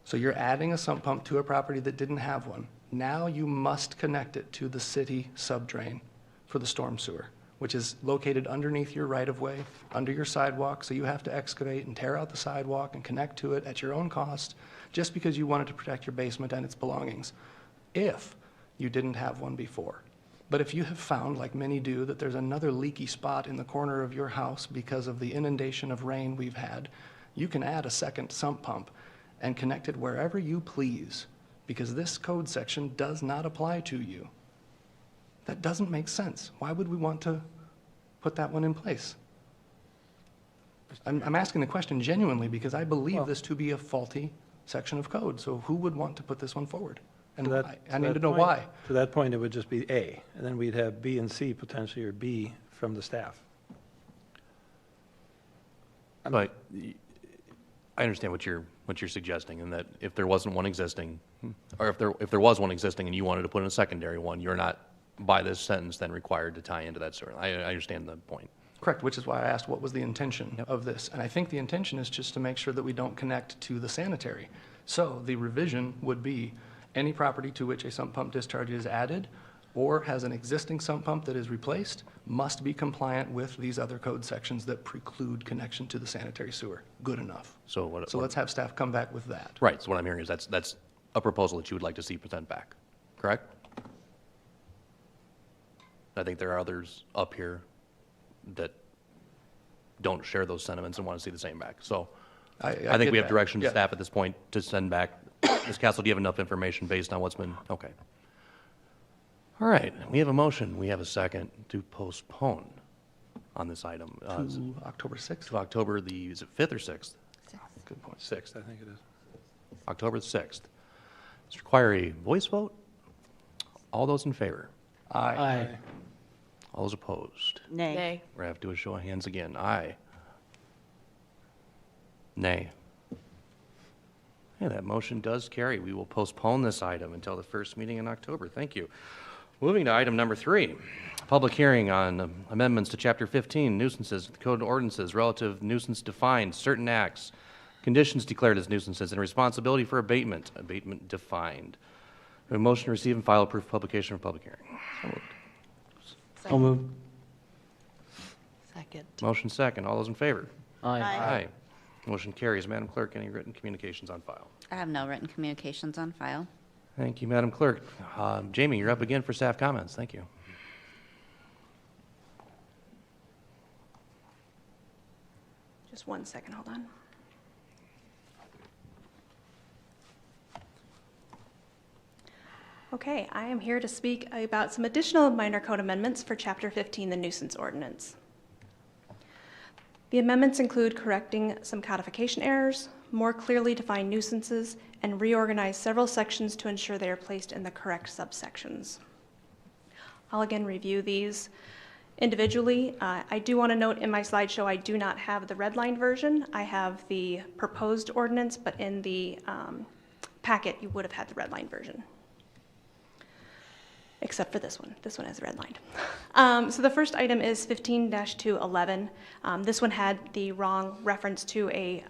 so you're adding a sump pump to a property that didn't have one, now you must connect it to the city subdrain for the storm sewer, which is located underneath your right-of-way, under your sidewalk, so you have to excavate and tear out the sidewalk and connect to it at your own cost, just because you wanted to protect your basement and its belongings, if you didn't have one before. But if you have found, like many do, that there's another leaky spot in the corner of your house because of the inundation of rain we've had, you can add a second sump pump and connect it wherever you please, because this code section does not apply to you. That doesn't make sense. Why would we want to put that one in place? I'm asking the question genuinely because I believe this to be a faulty section of code. So who would want to put this one forward? And I need to know why. To that point, it would just be A, and then we'd have B and C potentially, or B from the staff. But I understand what you're suggesting, and that if there wasn't one existing, or if there was one existing and you wanted to put in a secondary one, you're not, by this sentence, then required to tie into that sewer. I understand the point. Correct, which is why I asked what was the intention of this. And I think the intention is just to make sure that we don't connect to the sanitary. So the revision would be any property to which a sump pump discharge is added or has an existing sump pump that is replaced must be compliant with these other code sections that preclude connection to the sanitary sewer. Good enough. So let's have staff come back with that. Right, so what I'm hearing is that's a proposal that you would like to see present back, correct? I think there are others up here that don't share those sentiments and want to see the same back. So I think get we have that. direction to Yeah. staff at this point to send back. Ms. Castle, do you have enough information based on what's been, okay. All right, we have a motion, we have a second to postpone on this item. To October 6th? To October the, is it 5th or 6th? Good point. 6th, I think it is. October the 6th. This require a voice vote. All those in favor? Aye. All those opposed? Nay. We're going to have to do a show of hands again. Aye. Nay. Okay, that motion does carry. We will postpone this item until the first meeting in October. Thank you. Moving to item number 3, public hearing on amendments to Chapter 15, nuisances, the Code of Ordinances, relative nuisance defined, certain acts, conditions declared as nuisances, and responsibility for abatement, abatement defined. A motion to receive and file approved publication for public hearing. So moved. So moved. Second. Motion second. All those in favor? Aye. Aye. Motion carries. Madam Clerk, any written communications on file? I have no written communications on file. Thank you, Madam Clerk. Jamie, you're up again for staff comments. Thank you. Just 1 second, hold on. Okay, I am here to speak about some additional minor code amendments for Chapter 15, the nuisance ordinance. The amendments include correcting some codification errors, more clearly define nuisances, and reorganize several sections to ensure they are placed in the correct subsections. I'll again review these individually. I do want to note in my slideshow I do not have the redlined version. I have the proposed ordinance, but in the packet you would have had the redlined version. Except for this one. This one is redlined. So the first item is 15-211. This one had the wrong reference to a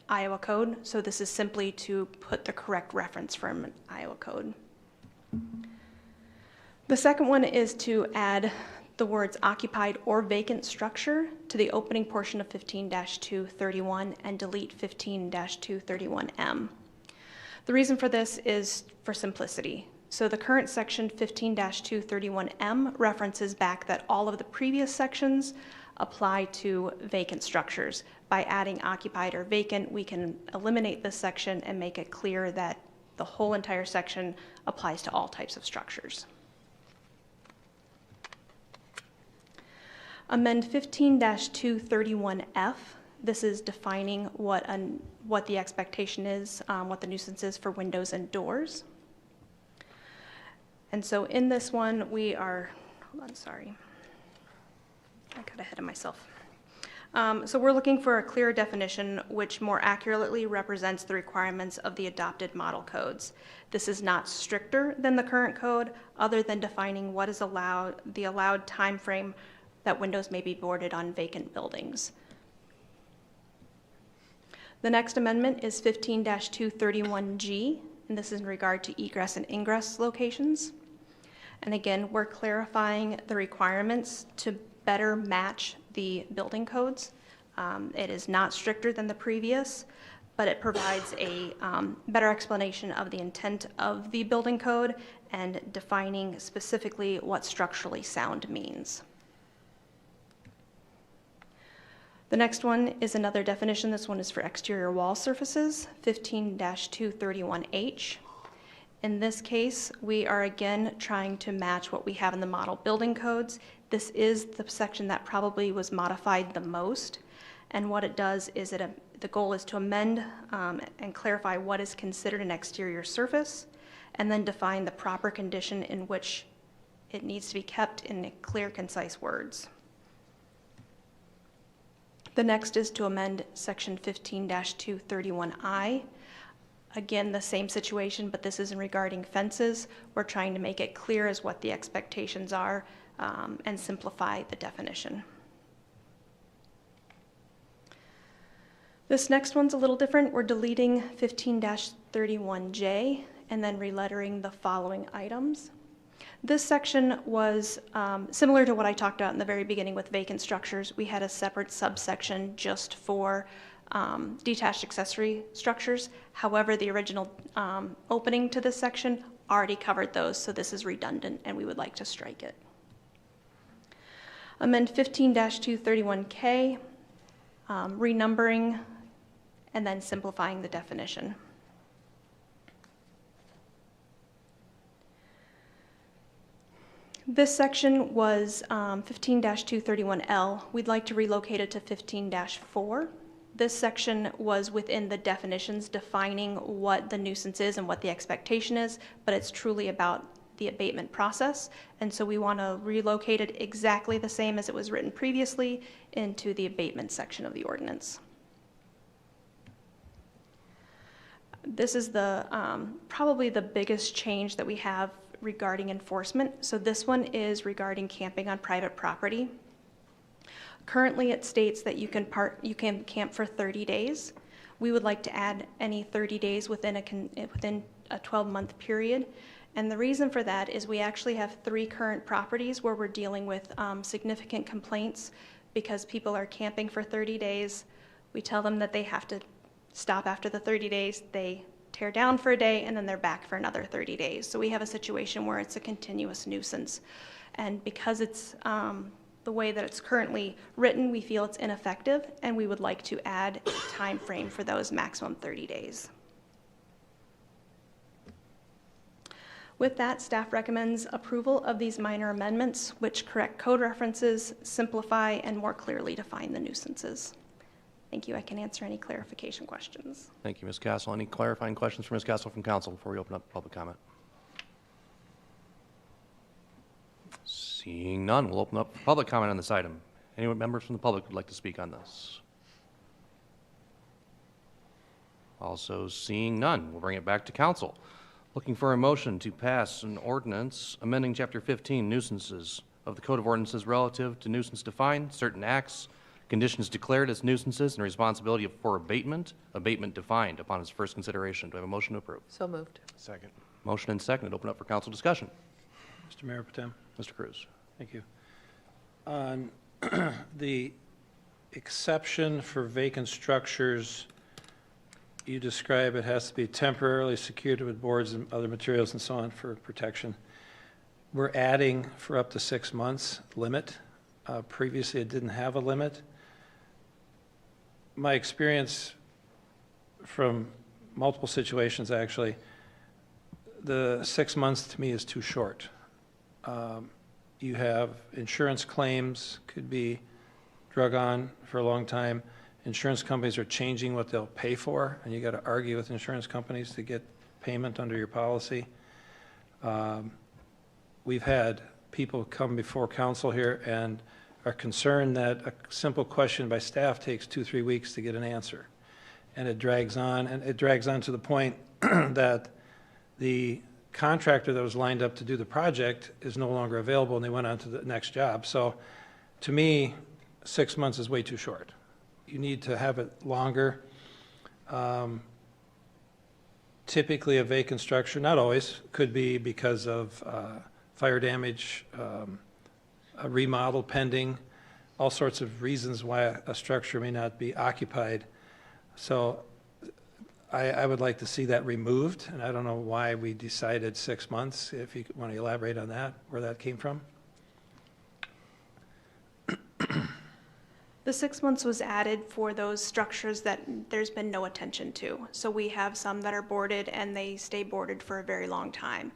Iowa code, so this is simply to put the correct reference from an Iowa code. The second one is to add the words occupied or vacant structure to the opening portion of 15-231 and delete 15-231M. The reason for this is for simplicity. So the current section 15-231M references back that all of the previous sections apply to vacant structures. By adding occupied or vacant, we can eliminate this section and make it clear that the whole entire section applies to all types of structures. Amend 15-231F. This is defining what the expectation is, what the nuisance is for windows and doors. And so in this one, hold on, sorry. I got ahead of myself. So we're looking for a clearer definition which more accurately represents the requirements of the adopted model codes. This is not stricter than the current code, other than defining what is the allowed time frame that windows may be boarded on vacant buildings. The next amendment is 15-231G, and this is in regard to egress and ingress locations. And again, we're clarifying the requirements to better match the building codes. It is not stricter than the previous, but it provides a better explanation of the intent of the building code and defining specifically what structurally sound means. The next one is another definition. This one is for exterior wall surfaces, 15-231H. In this case, we are again trying to match what we have in the model building codes. This is the section that probably was modified the most. And what it does is the goal is to amend and clarify what is considered an exterior surface, and then define the proper condition in which it needs to be kept in clear, concise words. The next is to amend section 15-231I. Again, the same situation, but this is regarding fences. We're trying to make it clear as what the expectations are and simplify the definition. This next one's a little different. We're deleting 15-31J and then relettering the following items. This section was similar to what I talked about in the very beginning with vacant structures. We had a separate subsection just for detached accessory structures. However, the original opening to this section already covered those, so this is redundant and we would like to strike it. Amend 15-231K, renumbering and then simplifying the definition. This section was 15-231L. We'd like to relocate it to 15-4. This section was within the definitions defining what the nuisance is and what the expectation is, but it's truly about the abatement process. And so we want to relocate it exactly the same as it was written previously into the abatement section of the ordinance. This is probably the biggest change that we have regarding enforcement. So this one is regarding camping on private property. Currently, it states that you can camp for 30 days. We would like to add any 30 days within a 12-month period. And the reason for that is we actually have 3 current properties where we're dealing with significant complaints because people are camping for 30 days. We tell them that they have to stop after the 30 days. They tear down for a day, and then they're back for another 30 days. So we have a situation where it's a continuous nuisance. And because it's the way that it's currently written, we feel it's ineffective, and we would like to add a time frame for those maximum 30 days. With that, staff recommends approval of these minor amendments, which correct code references, simplify, and more clearly define the nuisances. Thank you. I can answer any clarification questions. Thank you, Ms. Castle. Any clarifying questions for Ms. Castle from council before we open up public comment? Seeing none, we'll open up public comment on this item. Any members from the public would like to speak on this? Also seeing none, we'll bring it back to council. Looking for a motion to pass an ordinance amending Chapter 15 nuisances of the Code of Ordinances relative to nuisance defined, certain acts, conditions declared as nuisances, and responsibility for abatement defined upon its first consideration. Do I have a motion to approve? So moved. Second. Motion and second. Open up for council discussion. Mr. Mayor Pro Tem. Mr. Cruz. Thank you. On the exception for vacant structures, you describe it has to be temporarily secured with boards and other materials and so on for protection. We're adding for up to 6 months limit. Previously, it didn't have a limit. My experience from multiple situations, actually, the 6 months to me is too short. You have insurance claims, could be drug on for a long time. Insurance companies are changing what they'll pay for, and you got to argue with insurance companies to get payment under your policy. We've had people come before council here and are concerned that a simple question by staff takes 2-3 weeks to get an answer. And it drags on to the point that the contractor that was lined up to do the project is no longer available, and they went on to the next job. So to me, 6 months is way too short. You need to have it longer. Typically a vacant structure, not always, could be because of fire damage, a remodel pending, all sorts of reasons why a structure may not be occupied. So I would like to see that removed, and I don't know why we decided 6 months. If you want to elaborate on that, where that came from? The 6 months was added for those structures that there's been no attention to. So we have some that are boarded and they stay boarded for a very long time.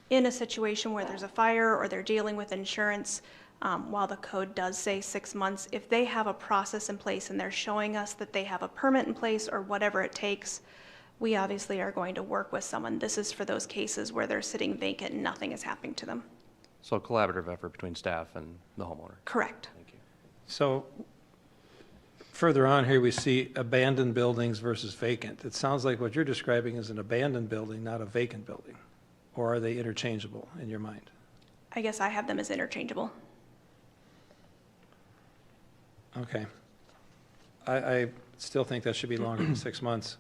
In a situation where there's a fire or they're dealing with insurance, while the code does say 6 months, if they have a process in place and they're showing us that they have a permit in place or whatever it takes, we obviously are going to work with someone. This is for those cases where they're sitting vacant and nothing is happening to them. So a collaborative effort between staff and the homeowner. Correct. Thank you. So further on here, we see abandoned buildings versus vacant. It sounds like what you're describing is an abandoned building, not a vacant building. Or are they interchangeable in your mind? I guess I have them as interchangeable. Okay. I still think that should be longer than 6 months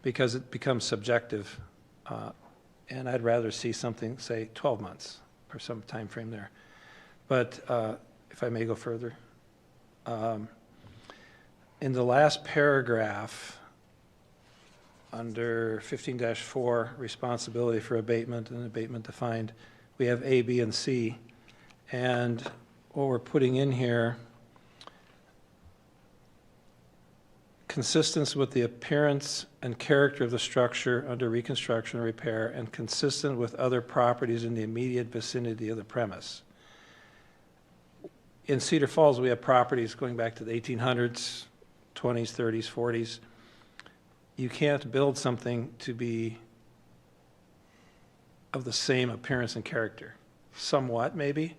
because it becomes subjective. And I'd rather see something, say, 12 months or some time frame there. But if I may go further. In the last paragraph, under 15-4, responsibility for abatement and abatement defined, we have A, B, and C. And what we're putting in here, consistent with the appearance and character of the structure under reconstruction or repair and consistent with other properties in the immediate vicinity of the premise. In Cedar Falls, we have properties going back to the 1800s, 20s, 30s, 40s. You can't build something to be of the same appearance and character. Somewhat, maybe,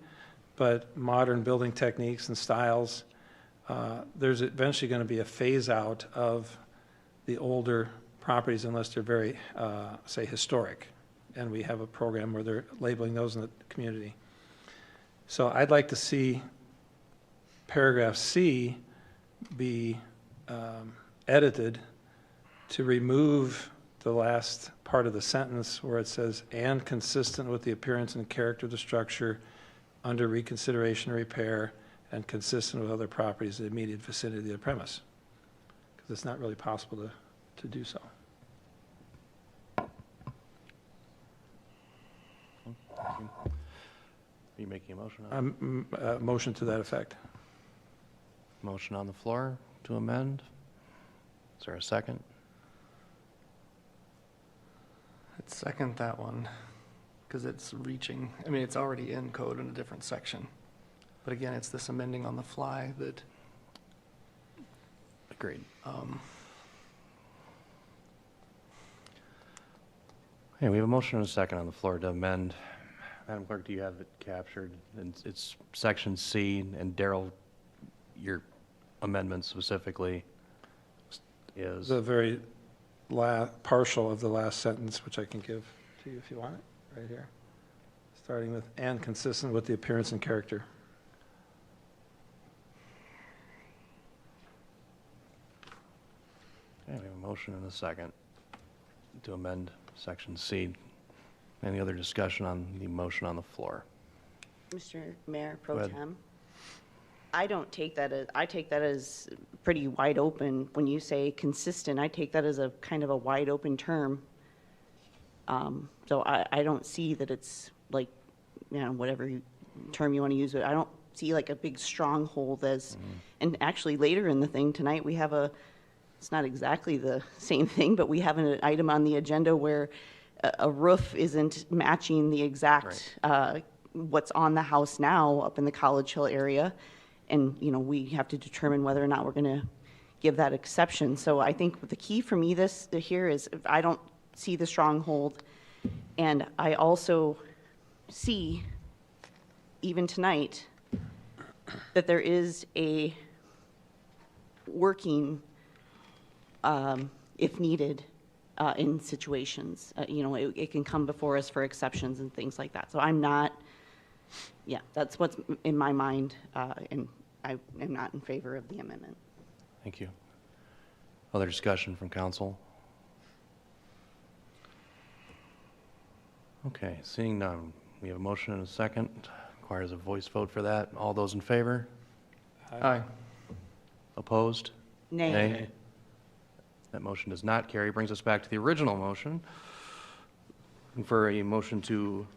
but modern building techniques and styles, there's eventually going to be a phase out of the older properties unless they're very, say, historic. And we have a program where they're labeling those in the community. So I'd like to see paragraph C be edited to remove the last part of the sentence where it says, and consistent with the appearance and character of the structure under reconsideration or repair and consistent with other properties in the immediate vicinity of the premise. Because it's not really possible to do so. Are you making a motion on it? Motion to that effect. Motion on the floor to amend. Is there a second? I'd second that one, because it's reaching, I mean, it's already in code in a different section. But again, it's this amending on the fly that, Agreed. Hey, we have a motion and a second on the floor to amend. Madam Clerk, do you have it captured? And it's section C, and Daryl, your amendment specifically is? The very partial of the last sentence, which I can give to you if you want it, right here. Starting with, and consistent with the appearance and character. Okay, we have a motion and a second to amend section C. Any other discussion on the motion on the floor? Mr. Mayor Go Pro ahead. Tem, I take that as pretty wide open. When you say consistent, I take that as a kind of a wide open term. So I don't see that it's like, whatever term you want to use, but I don't see like a big stronghold as, and actually later in the thing tonight, we have it's not exactly the same thing, but we have an item on the agenda where a roof isn't matching the exact, what's on the house now up in the College Hill area. And, you know, we have to determine whether or not we're going to give that exception. So I think the key for me here is I don't see the stronghold. And I also see, even tonight, that there is a working, if needed, in situations. You know, it can come before us for exceptions and things like that. So I'm not, that's what's in my mind, and I am not in favor of the amendment. Thank you. Other discussion from council? Okay, seeing none, we have a motion and a second. Requires a voice vote for that. All those in favor? Aye. Opposed? Nay. That motion does not carry. Brings us back to the original motion. Looking for a motion to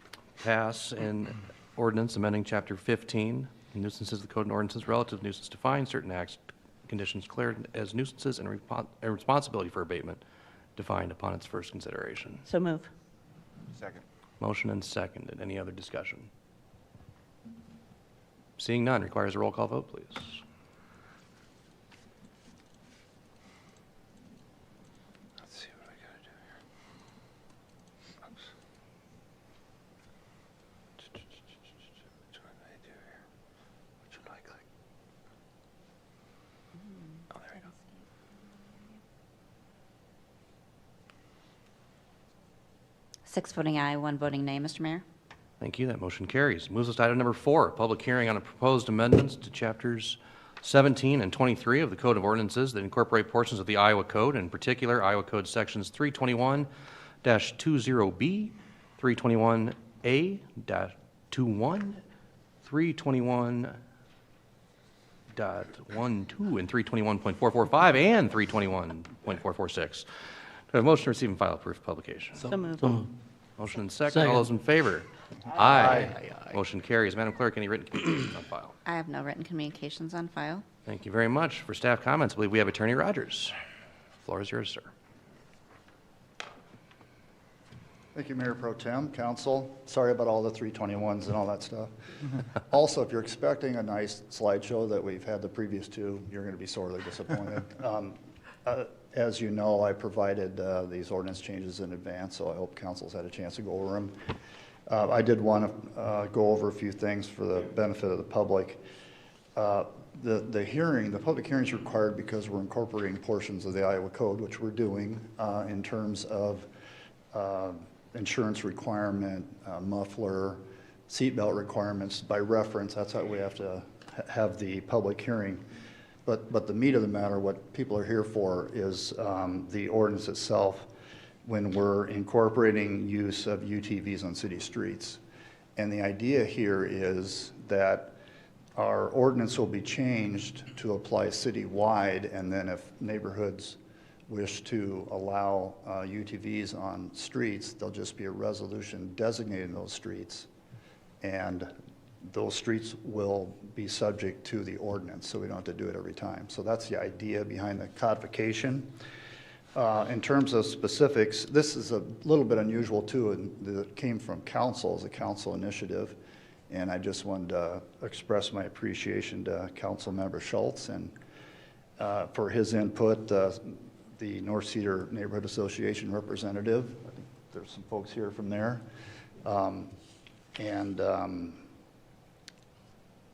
pass an ordinance amending Chapter 15, nuisances of the Code and Ordinances relative to nuisance defined, certain acts, conditions declared as nuisances, and a responsibility for abatement defined upon its first consideration. So move. Second. Motion and seconded. Any other discussion? Seeing none, requires a roll call vote, please. Let's see what I gotta do here. Oops. Which one did I do here? Which one do I click? Oh, there we go. Six voting aye, one voting nay, Mr. Mayor. Thank you. That motion carries. Moves us to item number 4, public hearing on a proposed amendments to chapters 17 and 23 of the Code of Ordinances that incorporate portions of the Iowa Code, in particular Iowa Code sections 321-20B, 321A-21, 321.12, and 321.445, and 321.446. Do I have a motion to receive and file proof of publication? So move. Motion and second. All those in favor? Aye. Motion carries. Madam Clerk, any written communications on file? I have no written communications on file. Thank you very much. For staff comments, I believe we have Attorney Rogers. Floor is yours, sir. Thank you, Mayor Pro Tem, Council. Sorry about all the 321s and all that stuff. Also, if you're expecting a nice slideshow that we've had the previous two, you're going to be sorely disappointed. As you know, I provided these ordinance changes in advance, so I hope Council's had a chance to go over them. I did want to go over a few things for the benefit of the public. The public hearing is required because we're incorporating portions of the Iowa Code, which we're doing in terms of insurance requirement, muffler, seatbelt requirements by reference. That's how we have to have the public hearing. But the meat of the matter, what people are here for, is the ordinance itself when we're incorporating use of UTVs on city streets. And the idea here is that our ordinance will be changed to apply citywide, and then if neighborhoods wish to allow UTVs on streets, there'll just be a resolution designating those streets. And those streets will be subject to the ordinance, so we don't have to do it every time. So that's the idea behind the codification. In terms of specifics, this is a little bit unusual too, and it came from council as a council initiative. And I just wanted to express my appreciation to Councilmember Schultz and for his input, the North Cedar Neighborhood Association representative. I think there's some folks here from there.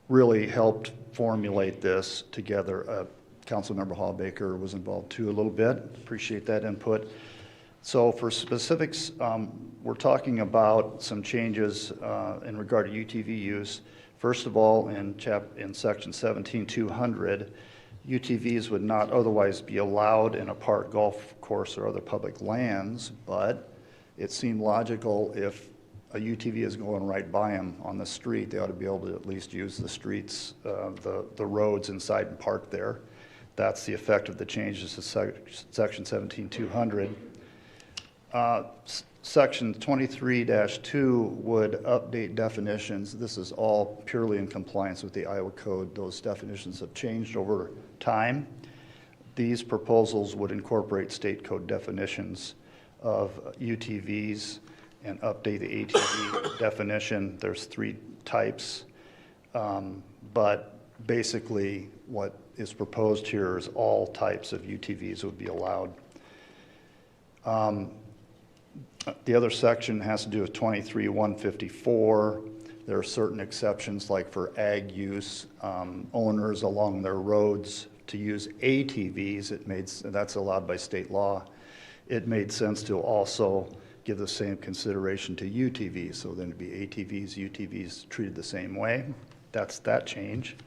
Really helped formulate this together. Councilmember Hawbaker was involved too a little bit. Appreciate that input. So for specifics, we're talking about some changes in regard to UTV use. First of all, in section 17-200, UTVs would not otherwise be allowed in a park, golf course, or other public lands, but it seemed logical if a UTV is going right by them on the street, they ought to be able to at least use the streets, the roads inside and park there. That's the effect of the changes to section 17-200. Section 23-2 would update definitions. This is all purely in compliance with the Iowa Code. Those definitions have changed over time. These proposals would incorporate state code definitions of UTVs and update the ATV definition. There's 3 types, but basically what is proposed here is all types of UTVs would be allowed. The other section has to do with 23-154. There are certain exceptions, like for ag use, owners along their roads to use ATVs. That's allowed by state law. It made sense to also give the same consideration to UTVs. So then it'd be ATVs, UTVs treated the same way. That's that change.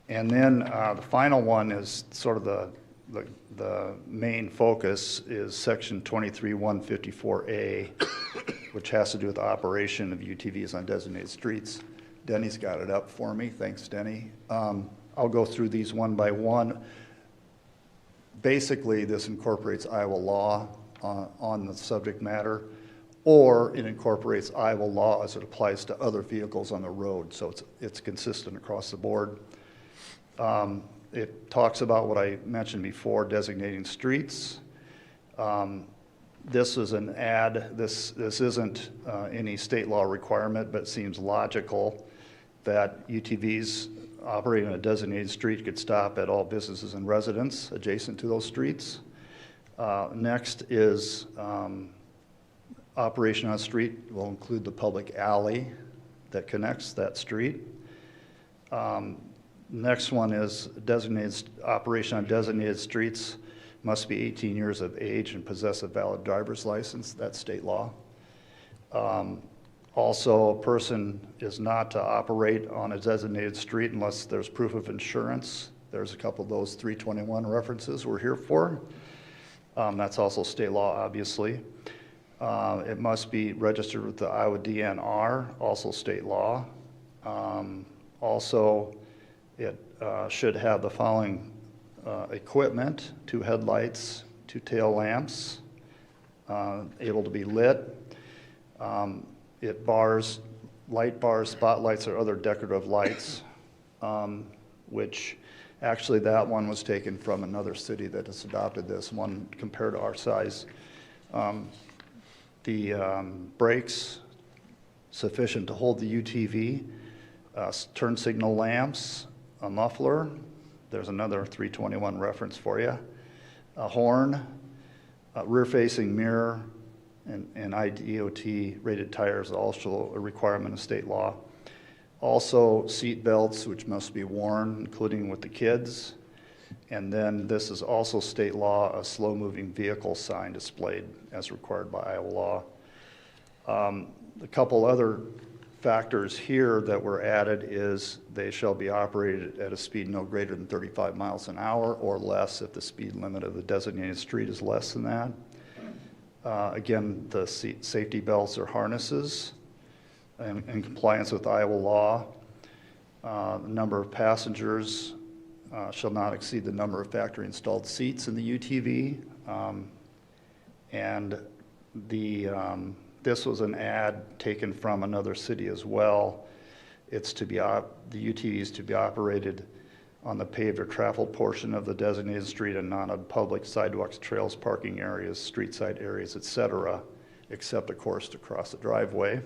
And then the final one is sort of the main focus is section 23-154A, which has to do with the operation of UTVs on designated streets. Denny's got it up for me. Thanks, Denny. I'll go through these one by one. Basically, this incorporates Iowa law on the subject matter, or it incorporates Iowa law as it applies to other vehicles on the road. So it's consistent across the board. It talks about what I mentioned before, designating streets. This is an add. This isn't any state law requirement, but it seems logical that UTVs operating on a designated street could stop at all businesses and residents adjacent to those streets. Next is operation on a street will include the public alley that connects that street. Next one is designated operation on designated streets must be 18 years of age and possess a valid driver's license. That's state law. Also, a person is not to operate on a designated street unless there's proof of insurance. There's a couple of those 321 references we're here for. That's also state law, obviously. It must be registered with the Iowa DNR, also state law. Also, it should have the following equipment: 2 headlights, 2 tail lamps, able to be lit. It bars, light bars, spotlights, or other decorative lights, which actually that one was taken from another city that has adopted this one compared to our size. The brakes sufficient to hold the UTV, turn signal lamps, a muffler. There's another 321 reference for you. A horn, a rear-facing mirror, and IDOT rated tires, also a requirement of state law. Also seat belts, which must be worn, including with the kids. And then this is also state law, a slow-moving vehicle sign displayed as required by Iowa law. A couple other factors here that were added is they shall be operated at a speed no greater than 35 miles an hour or less if the speed limit of the designated street is less than that. Again, the safety belts or harnesses in compliance with Iowa law. The number of passengers shall not exceed the number of factory installed seats in the UTV. And this was an ad taken from another city as well. It's to be the UTV is to be operated on the paved or traveled portion of the designated street and not on public sidewalks, trails, parking areas, street side areas, etc., except, of course, to cross the driveway.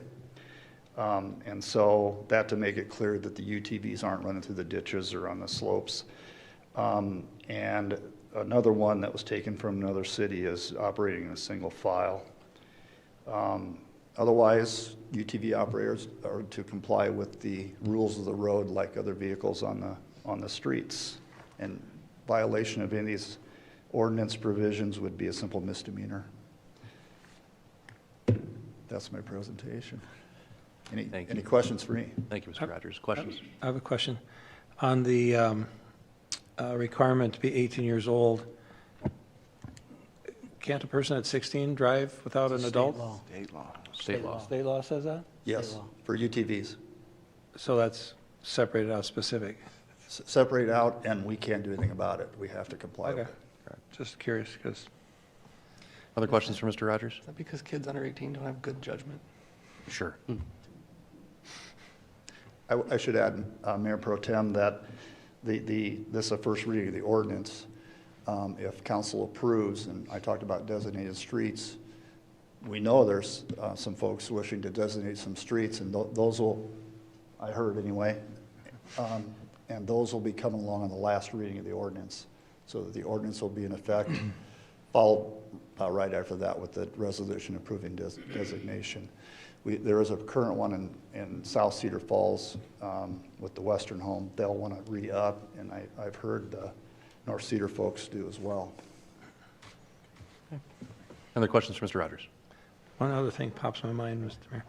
And so that to make it clear that the UTVs aren't running through the ditches or on the slopes. And another one that was taken from another city is operating in a single file. Otherwise, UTV operators are to comply with the rules of the road like other vehicles on the streets. And violation of any of these ordinance provisions would be a simple misdemeanor. That's my presentation. Any questions for me? Thank you, Mr. Rogers. Questions? I have a question. On the requirement to be 18 years old, can't a person at 16 drive without an adult? State law. State law. State law says that? Yes, for UTVs. So that's separated out specific. Separate out, and we can't do anything about it. We have to comply with Okay. it. Just curious, because Other questions for Mr. Rogers? Is that because kids under 18 don't have good judgment? Sure. I should add, Mayor Pro Tem, that this is a first reading of the ordinance. if council approves, and I talked about designated streets, we know there's some folks wishing to designate some streets, and those will, I heard anyway, and those will be coming along on the last reading of the ordinance. So that the ordinance will be in effect, followed right after that with the resolution approving designation. There is a current one in South Cedar Falls with the Western Home. They'll want to re-up, and I've heard the North Cedar folks do as well. Other questions for Mr. Rogers? One other thing pops in my mind, Mr.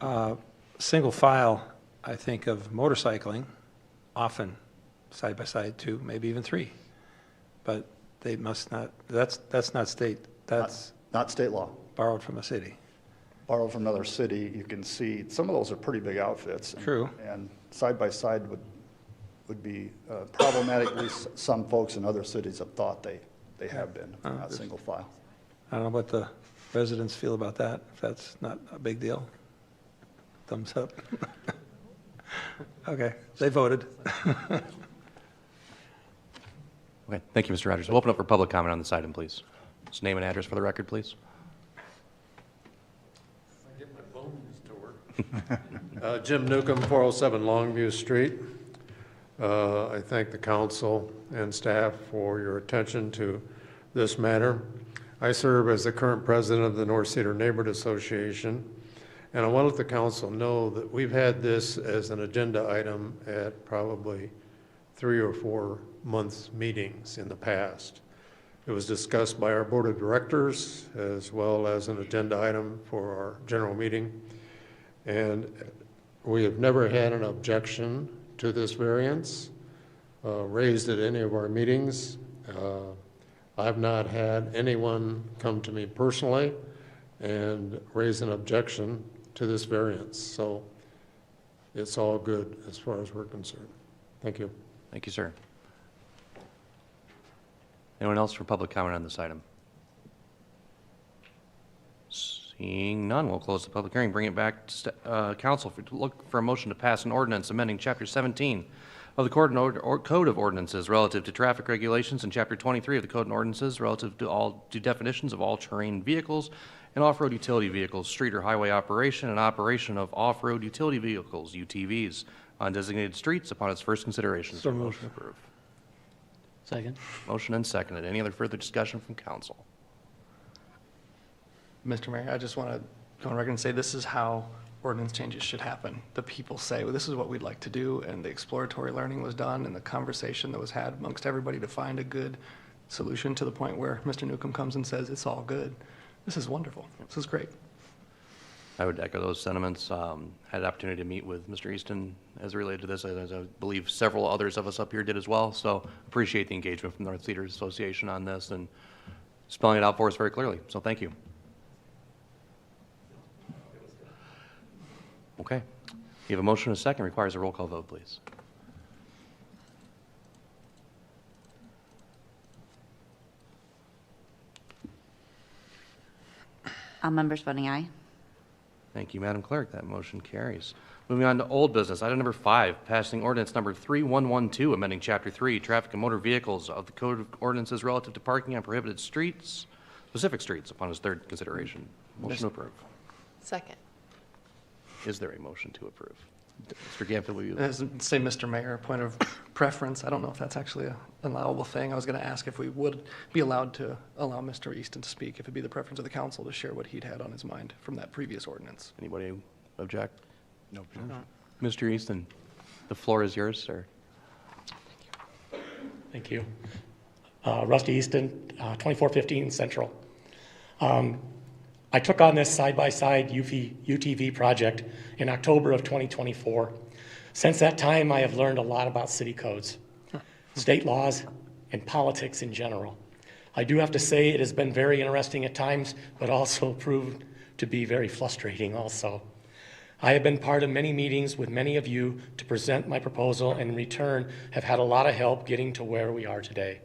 Mayor. Single file, I think of motorcycling, often side by side, 2, maybe even 3. But they must not, that's not state, that's not state law. Borrowed from a city. Borrowed from another city. You can see, some of those are pretty big outfits. True. And side by side would be problematic. At least some folks in other cities have thought they have been, not single file. I don't know what the residents feel about that, if that's not a big deal. Thumbs up. Okay, they voted. Okay, thank you, Mr. Rogers. We'll open up for public comment on this item, please. Just name and address for the record, please. Jim Newcomb, 407 Longview Street. I thank the council and staff for your attention to this matter. I serve as the current president of the North Cedar Neighborhood Association, and I want to let the council know that we've had this as an agenda item at probably 3 or 4 months meetings in the past. It was discussed by our board of directors as well as an agenda item for our general meeting. And we have never had an objection to this variance raised at any of our meetings. I've not had anyone come to me personally and raise an objection to this variance. So it's all good as far as we're concerned. Thank you. Thank you, sir. Anyone else for public comment on this item? Seeing none, we'll close the public hearing, bring it back to council to look for a motion to pass an ordinance amending Chapter 17 of the Code of Ordinances relative to traffic regulations and Chapter 23 of the Code of Ordinances relative to definitions of all-terrain vehicles and off-road utility vehicles, street or highway operation, and operation of off-road utility vehicles, UTVs, on designated streets upon its first consideration. So moved. Motion approved. Second. Motion and seconded. Any other further discussion from council? Mr. Mayor, I just want to go on record and say this is how ordinance changes should happen. The people say, well, this is what we'd like to do, and the exploratory learning was done, and the conversation that was had amongst everybody to find a good solution to the point where Mr. Newcomb comes and says, it's all good. This is wonderful. This is great. I would echo those sentiments. Had an opportunity to meet with Mr. Easton as related to this, as I believe several others of us up here did as well. So appreciate the engagement from the North Cedar Association on this and spelling it out for us very clearly. So thank you. Okay. You have a motion and a second. Requires a roll call vote, please. All members voting aye. Thank you, Madam Clerk. That motion carries. Moving on to old business. Item number 5, passing ordinance number 3112, amending Chapter 3, Traffic and Motor Vehicles of the Code of Ordinances relative to parking on prohibited streets, specific streets, upon its third consideration. Motion to approve. Second. Is there a motion to approve? Mr. Gampton, will you? As say, Mr. Mayor, a point of preference, I don't know if that's actually an allowable thing. I was going to ask if we would be allowed to allow Mr. Easton to speak, if it'd be the preference of the council to share what he'd had on his mind from that previous ordinance. Anybody object? No objection. Mr. Easton, the floor is yours, sir. Thank you. Rusty Easton, 2415 Central. I took on this side-by-side UTV project in October of 2024. Since that time, I have learned a lot about city codes, state laws, and politics in general. I do have to say it has been very interesting at times, but also proved to be very frustrating also. I have been part of many meetings with many of you to present my proposal, and in return have had a lot of help getting to where we are today.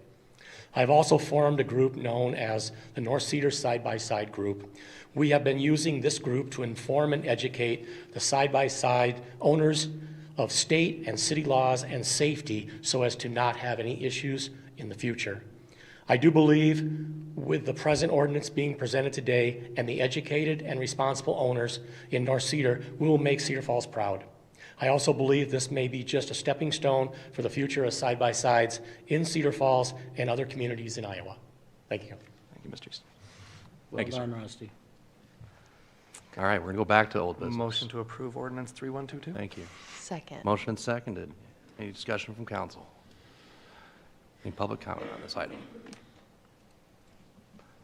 I've also formed a group known as the North Cedar Side-by-Side Group. We have been using this group to inform and educate the side-by-side owners of state and city laws and safety so as to not have any issues in the future. I do believe with the present ordinance being presented today and the educated and responsible owners in North Cedar, we will make Cedar Falls proud. I also believe this may be just a stepping stone for the future of side-by-sides in Cedar Falls and other communities in Iowa. Thank you. Thank you, Mr. Easton. Well Thank you, sir. done, Rusty. All right, we're going to go back to old business. Motion to approve ordinance 3122. Thank you. Second. Motion and seconded. Any discussion from council? Any public comment on this item?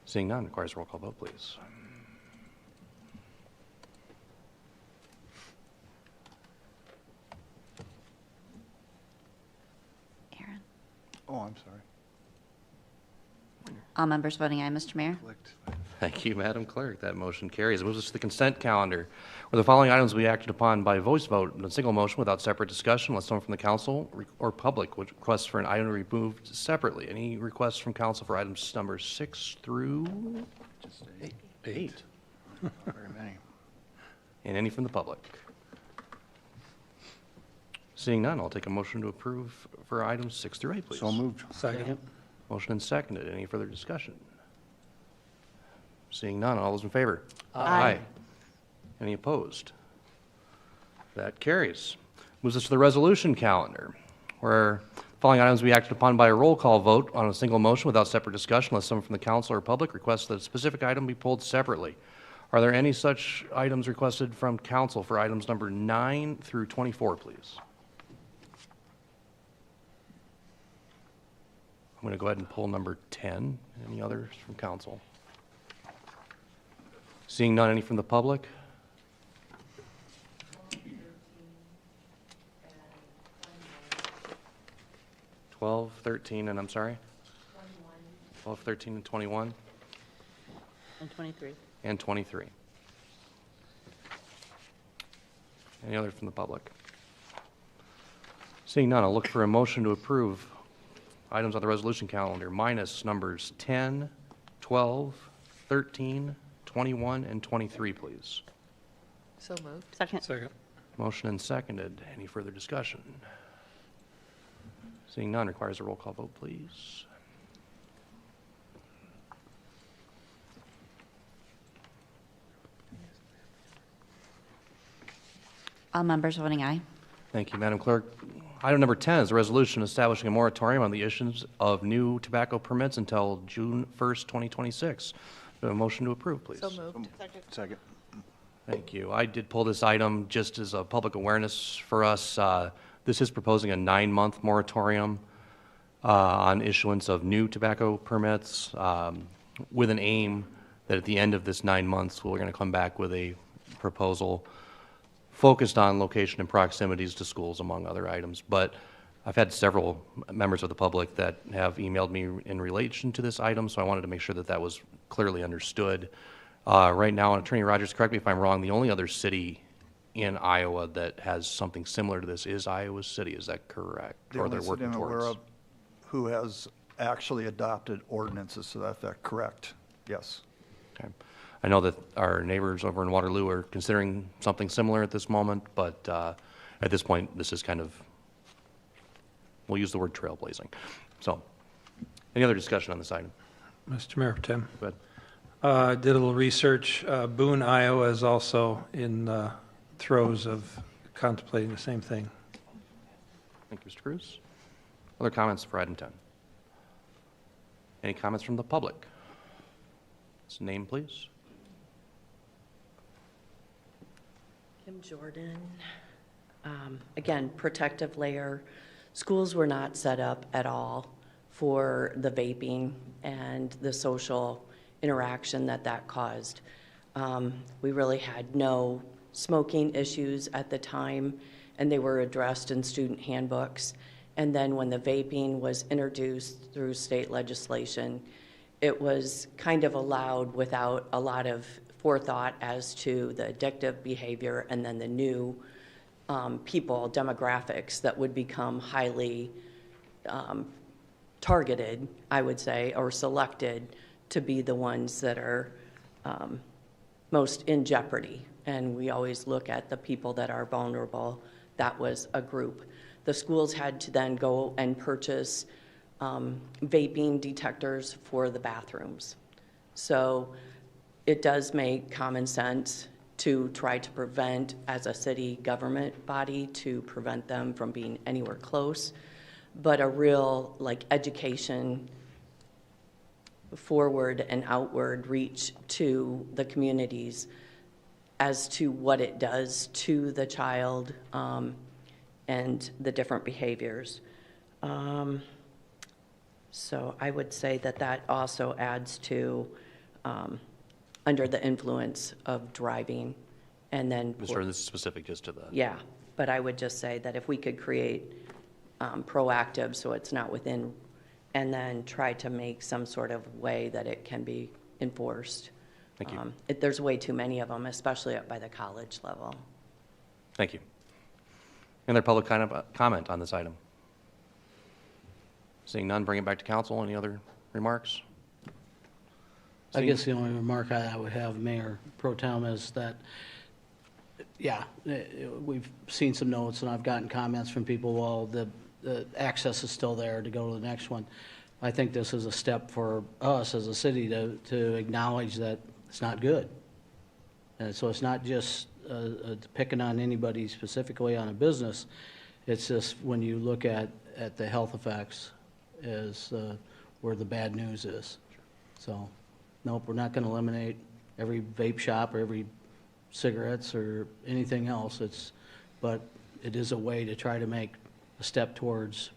Seeing none, requires a roll call vote, please. Aaron? Oh, I'm sorry. All members voting aye, Mr. Mayor. Thank you, Madam Clerk. That motion carries. It moves us to the consent calendar, where the following items will be acted upon by voice vote in a single motion without separate discussion unless someone from the council or public would request for an item removed separately. Any requests from council for items numbers 6 through 8? Very many. And any from the public? Seeing none, I'll take a motion to approve for items 6 through 8, please. So moved. Second. Motion and seconded. Any further discussion? Seeing none, all those in favor? Aye. Any opposed? That carries. Moves us to the resolution calendar, where the following items will be acted upon by a roll call vote on a single motion without separate discussion unless someone from the council or public requests that a specific item be pulled separately. Are there any such items requested from council for items number 9 through 24, please? I'm going to go ahead and pull number 10. Any others from council? Seeing none, any from the public? Twelve, 13, and I'm sorry? 12, 13, and 21? And 23. And 23. Any others from the public? Seeing none, I'll look for a motion to approve items on the resolution calendar minus numbers 10, 12, 13, 21, and 23, please. So moved. Second. Second. Motion and seconded. Any further discussion? Seeing none, requires a roll call vote, please. All members voting aye. Thank you, Madam Clerk. Item number 10 is a resolution establishing a moratorium on the issuance of new tobacco permits until June 1st, 2026. Do I have a motion to approve, please? So moved. Second. Thank you. I did pull this item just as a public awareness for us. This is proposing a 9-month moratorium on issuance of new tobacco permits with an aim that at the end of this 9 months, we're going to come back with a proposal focused on location and proximities to schools, among other items. But I've had several members of the public that have emailed me in relation to this item, so I wanted to make sure that that was clearly understood. Right now, and Attorney Rogers, correct me if I'm wrong, the only other city in Iowa that has something similar to this is Iowa City. Is that correct? The only city I'm aware of who has actually adopted ordinances to that effect, correct? Yes. Okay. I know that our neighbors over in Waterloo are considering something similar at this moment, but at this point, this is kind of, we'll use the word trailblazing. So, any other discussion on this item? Mr. Mayor, Tim. Go ahead. Did a little research. Boone, Iowa is also in the throes of contemplating the same thing. Thank you, Mr. Cruz. Other comments for item 10? Any comments from the public? His name, please. Kim Jordan. Again, protective layer. Schools were not set up at all for the vaping and the social interaction that caused. We really had no smoking issues at the time, and they were addressed in student handbooks. And then when the vaping was introduced through state legislation, it was kind of allowed without a lot of forethought as to the addictive behavior and then the new people, demographics that would become highly targeted, I would say, or selected to be the ones that are most in jeopardy. And we always look at the people that are vulnerable. That was a group. The schools had to then go and purchase vaping detectors for the bathrooms. So it does make common sense to try to prevent, as a city government body, to prevent them from being anywhere close. But a real education forward and outward reach to the communities as to what it does to the child and the different behaviors. So I would say that that also adds to under the influence of driving, and then Mr. This is specific just to the. yeah, but I would just say that if we could create proactive, so it's not within, and then try to make some sort of way that it can be enforced. Thank you. There's way too many of them, especially up by the college level. Thank you. Any other public comment on this item? Seeing none, bring it back to council. Any other remarks? I guess the only remark I would have, Mayor Pro Tem, is that, yeah, we've seen some notes, and I've gotten comments from people, well, the access is still there to go to the next one. I think this is a step for us as a city to acknowledge that it's not good. And so it's not just picking on anybody specifically on a business. It's just when you look at the health effects is where the bad news is. So, nope, we're not going to eliminate every vape shop or every cigarettes or anything else. But it is a way to try to make a step towards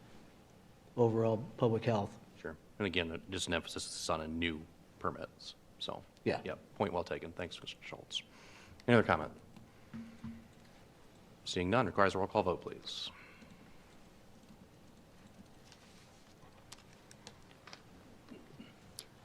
overall public health. Sure. And again, just an emphasis is on a new permits. So, yeah, point well taken. Thanks, Mr. Schultz. Any other comment? Seeing none, requires a roll call vote, please.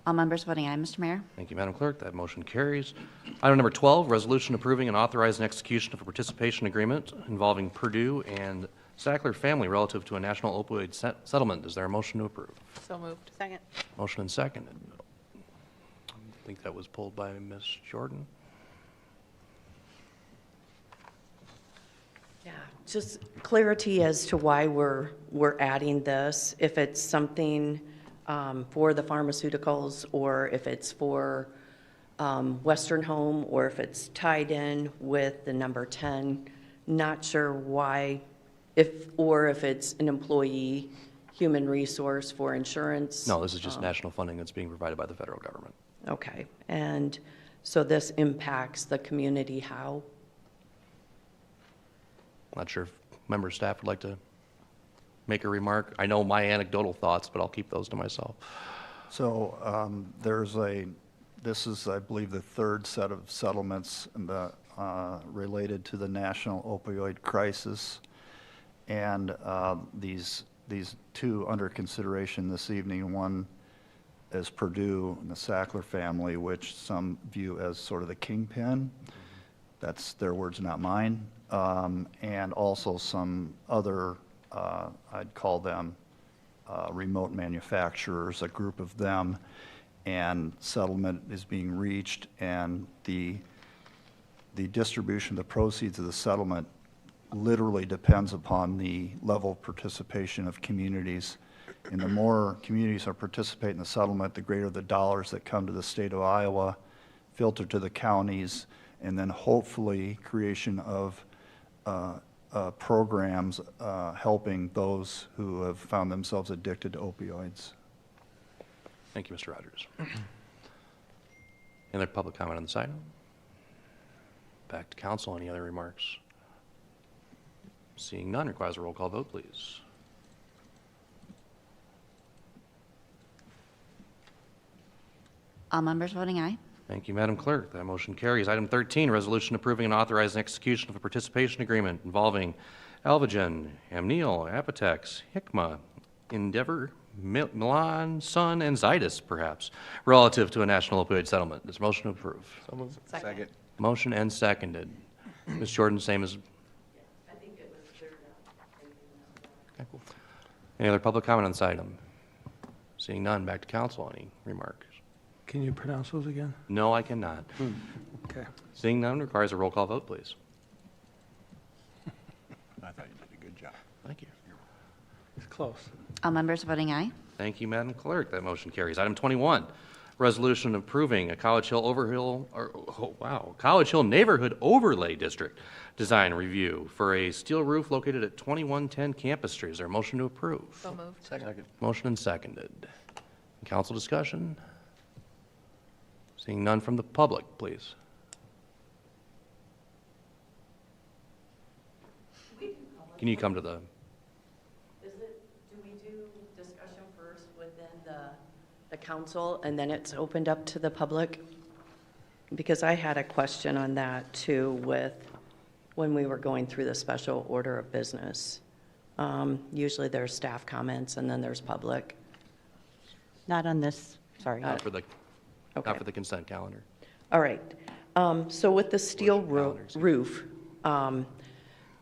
All members voting aye, Mr. Mayor. Thank you, Madam Clerk. That motion carries. Item number 12, resolution approving and authorizing execution of a participation agreement involving Purdue and Sackler family relative to a national opioid settlement. Is there a motion to approve? So moved. Second. Motion and second. I think that was pulled by Ms. Jordan. Yeah, just clarity as to why we're adding this, if it's something for the pharmaceuticals, or if it's for Western Home, or if it's tied in with the number 10. Not sure why, or if it's an employee human resource for insurance. No, this is just national funding that's being provided by the federal government. Okay, and so this impacts the community how? Not sure if member staff would like to make a remark. I know my anecdotal thoughts, but I'll keep those to myself. So this is, I believe, the third set of settlements related to the national opioid crisis. And these two under consideration this evening, one is Purdue and the Sackler family, which some view as sort of the kingpin. That's their words, not mine. And also some other, I'd call them remote manufacturers, a group of them, and settlement is being reached, and the distribution of the proceeds of the settlement literally depends upon the level of participation of communities. And the more communities are participating in the settlement, the greater the dollars that come to the state of Iowa, filter to the counties, and then hopefully creation of programs helping those who have found themselves addicted to opioids. Thank you, Mr. Rogers. Any other public comment on this item? Back to council. Any other remarks? Seeing none, requires a roll call vote, please. All members voting aye. Thank you, Madam Clerk. That motion carries. Item 13, resolution approving and authorizing execution of a participation agreement involving Alvogen, Amneal, Apotex, Hikma, Endeavor, Milan, Sun, and Zydus, perhaps, relative to a national opioid settlement. Is motion to approve? So moved. Second. Motion and seconded. Ms. Jordan, same as. I think it was cleared up. Okay. Any other public comment on this item? Seeing none, back to council. Any remarks? Can you pronounce those again? No, I cannot. Okay. Seeing none, requires a roll call vote, please. I thought you did a good job. Thank you. It's close. All members voting aye. Thank you, Madam Clerk. That motion carries. Item 21, resolution approving a College Hill College Hill Neighborhood Overlay District design review for a steel roof located at 2110 Campus Street. Is there a motion to approve? So moved. Second. Motion and seconded. Council discussion? Seeing none from the public, please. Can you come to the, Do we do discussion first within the council, and then it's opened up to the public? Because I had a question on that too when we were going through the special order of business. Usually there's staff comments and then there's public. Not on this, sorry. not for the Okay. consent calendar? All right. So with the steel roof,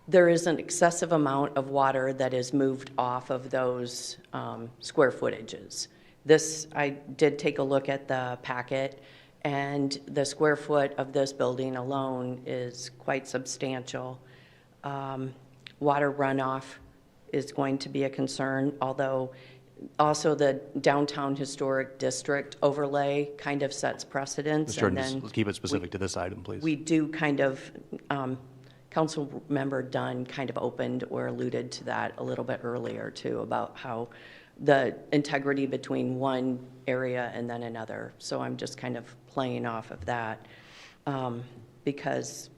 there is an excessive amount of water that is moved off of those square footages. This, I did take a look at the packet, and the square foot of this building alone is quite substantial. Water runoff is going to be a concern, although also the downtown historic district overlay kind of sets precedents. Mr. Jordan, and then let's keep it specific to this item, please. we do kind of, Council Member Dunn kind of opened or alluded to that a little bit earlier too, about how the integrity between one area and then another. So I'm just kind of playing off of that because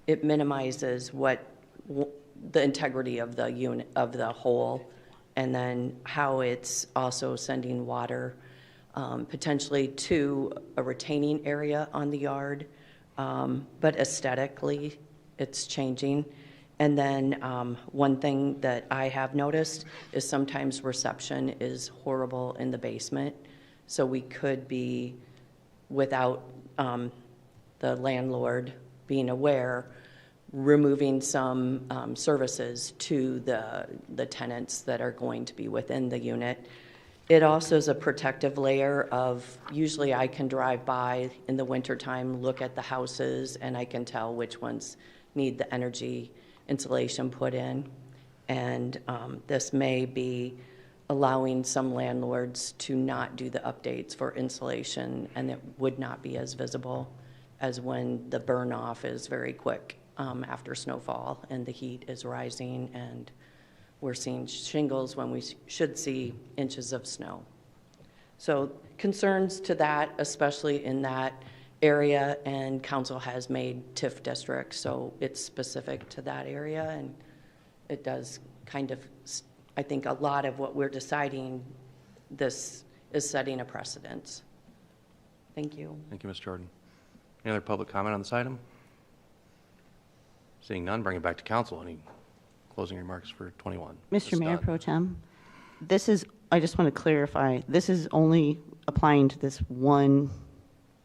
it minimizes the integrity of the unit, of the whole, and then how it's also sending water potentially to a retaining area on the yard, but aesthetically it's changing. And then one thing that I have noticed is sometimes reception is horrible in the basement. So we could be, without the landlord being aware, removing some services to the tenants that are going to be within the unit. It also is a protective layer of, usually I can drive by in the wintertime, look at the houses, and I can tell which ones need the energy insulation put in. And this may be allowing some landlords to not do the updates for insulation, and it would not be as visible as when the burn off is very quick after snowfall and the heat is rising and we're seeing shingles when we should see inches of snow. So concerns to that, especially in that area, and council has made TIF districts, so it's specific to that area, and it does kind of, I think a lot of what we're deciding, this is setting a precedence. Thank you. Thank you, Ms. Jordan. Any other public comment on this item? Seeing none, bring it back to council. Any closing remarks for 21? Mr. Ms. Mayor Dunn. Pro Tem, this is, I just want to clarify, this is only applying to this one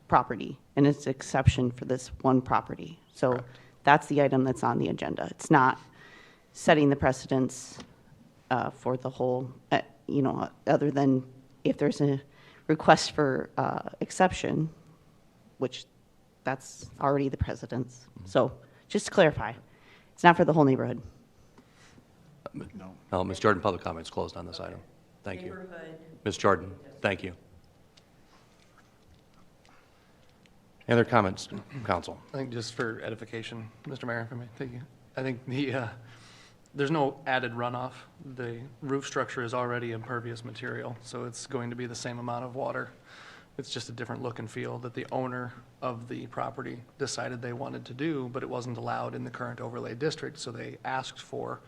property, and it's exception for this one property. So Correct. that's the item that's on the agenda. It's not setting the precedence for the whole, other than if there's a request for exception, which that's already the precedence. So just to clarify, it's not for the whole neighborhood. No, Ms. Jordan, public comments closed on this item. Thank you. Ms. Jordan, thank you. Any other comments, council? I think just for edification, Mr. Mayor, if I may, thank you. I think there's no added runoff. The roof structure is already impervious material, so it's going to be the same amount of water. It's just a different look and feel that the owner of the property decided they wanted to do, but it wasn't allowed in the current overlay district, so they asked for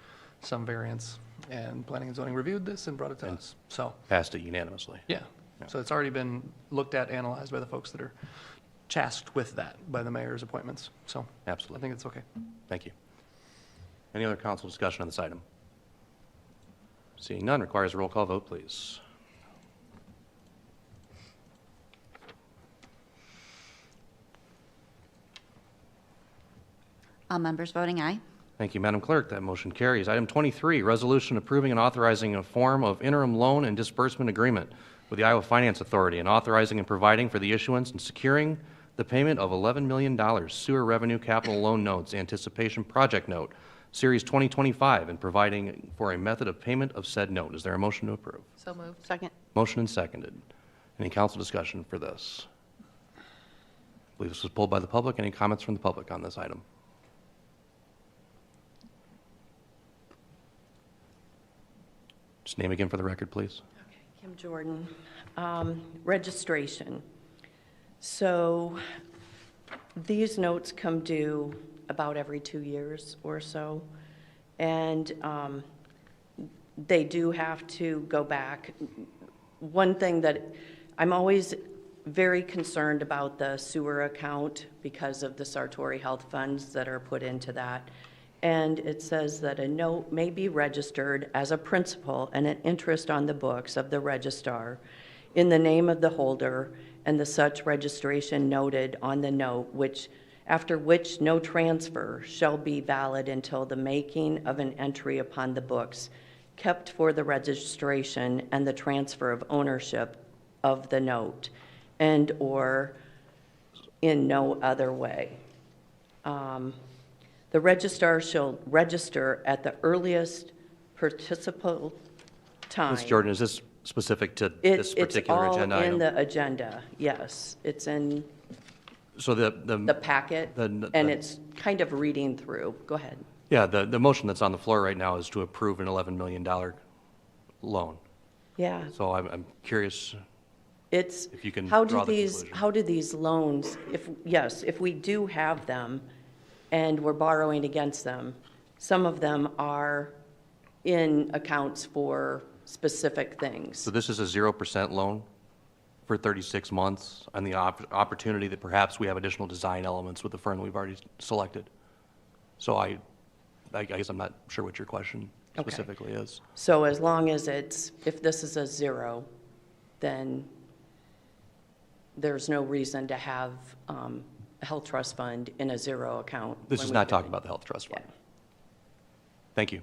some variance, and Planning and Zoning reviewed this and brought it to us. So, Passed it unanimously. yeah, so it's already been looked at, analyzed by the folks that are tasked with that by the mayor's appointments. So I Absolutely. think it's okay. Thank you. Any other council discussion on this item? Seeing none, requires a roll call vote, please. All members voting aye. Thank you, Madam Clerk. That motion carries. Item 23, resolution approving and authorizing a form of interim loan and disbursement agreement with the Iowa Finance Authority and authorizing and providing for the issuance and securing the payment of $11 million sewer revenue capital loan notes anticipation project note Series 2025, and providing for a method of payment of said note. Is there a motion to approve? So moved. Second. Motion and seconded. Any council discussion for this? I believe this was pulled by the public. Any comments from the public on this item? Just name again for the record, please. Kim Jordan. Registration. So these notes come due about every 2 years or so, and they do have to go back. One thing that I'm always very concerned about the sewer account because of the Sartori Health funds that are put into that. And it says that a note may be registered as a principal and an interest on the books of the registrar in the name of the holder and the such registration noted on the note, after which no transfer shall be valid until the making of an entry upon the books kept for the registration and the transfer of ownership of the note, and or in no other way. The registrar shall register at the earliest participable time. Ms. Jordan, is this specific to this particular agenda It's all in item? the agenda, yes. It's in So the packet, and it's kind of reading through. Go ahead. Yeah, the motion that's on the floor right now is to approve an $11 million loan. Yeah. So I'm curious It's, if you can how draw do the these, conclusion. how do these loans, if we do have them and we're borrowing against them, some of them are in accounts for specific things. So this is a 0% loan for 36 months on the opportunity that perhaps we have additional design elements with the firm we've already selected. So I guess I'm not sure what your question Okay. specifically is. So as long as if this is a 0, then there's no reason to have a health trust fund in a 0 account. This when is we not could- talking about the health trust fund. Thank you.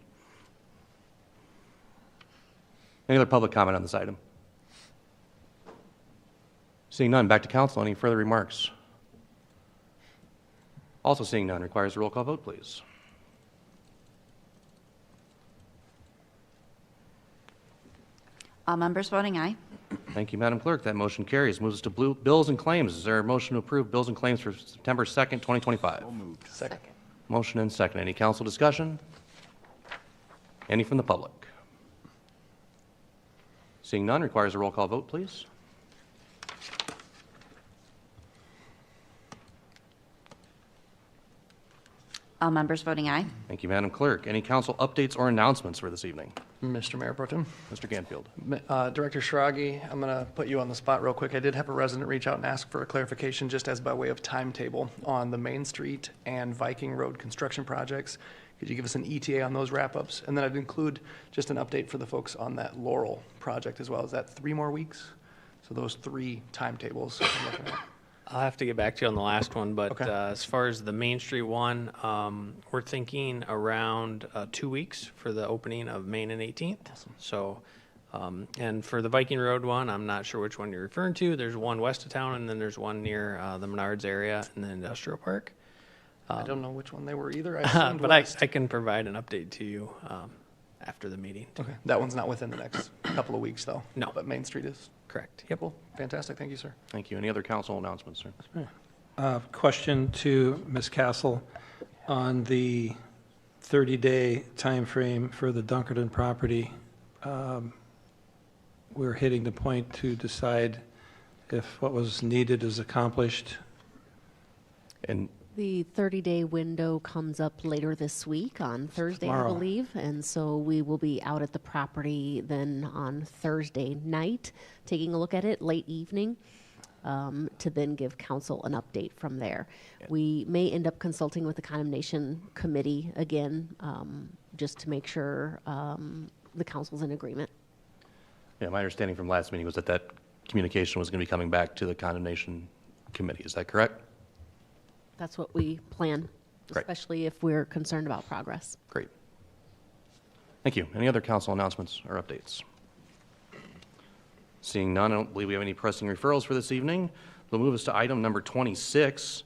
Any other public comment on this item? Seeing none, back to council. Any further remarks? Also seeing none, requires a roll call vote, please. All members voting aye. Thank you, Madam Clerk. That motion carries. Moves us to bills and claims. Is there a motion to approve bills and claims for September 2nd, 2025? Second. Motion and second. Any council discussion? Any from the public? Seeing none, requires a roll call vote, please. All members voting aye. Thank you, Madam Clerk. Any council updates or announcements for this evening? Mr. Mayor Pro Tem. Mr. Ganfield. Director Schragi, I'm going to put you on the spot real quick. I did have a resident reach out and ask for a clarification just as by way of timetable on the Main Street and Viking Road construction projects. Could you give us an ETA on those wrap-ups? And then I'd include just an update for the folks on that Laurel project as well. Is that 3 more weeks? So those 3 timetables I'm looking at. I'll have to get back to you on the last one, but Okay. as far as the Main Street one, we're thinking around 2 weeks for the opening of Main and 18th. So, and for the Viking Road one, I'm not sure which one you're referring to. There's one west of town, and then there's one near the Menards area in the industrial park. I don't know which one they were either. I assumed But west. I can provide an update to you after the meeting. Okay, that one's not within the next couple of weeks, though? No. But Main Street is? Correct. Yep. Cool, fantastic, thank you, sir. Thank you. Any other council announcements, sir? Question to Ms. Castle on the 30-day timeframe for the Dunkerton property. We're hitting the point to decide if what was needed is accomplished. And The 30-day window comes up later this week on Thursday, I Tomorrow. believe. And so we will be out at the property then on Thursday night, taking a look at it late evening, to then give council an update from there. We may end up consulting with the condemnation committee again, just to make sure the council's in agreement. yeah, my understanding from last meeting was that communication was going to be coming back to the condemnation committee. Is that correct? That's what we plan, Great. especially if we're concerned about progress. Great. Thank you. Any other council announcements or updates? Seeing none, I don't believe we have any pressing referrals for this evening. We'll move us to item number 26,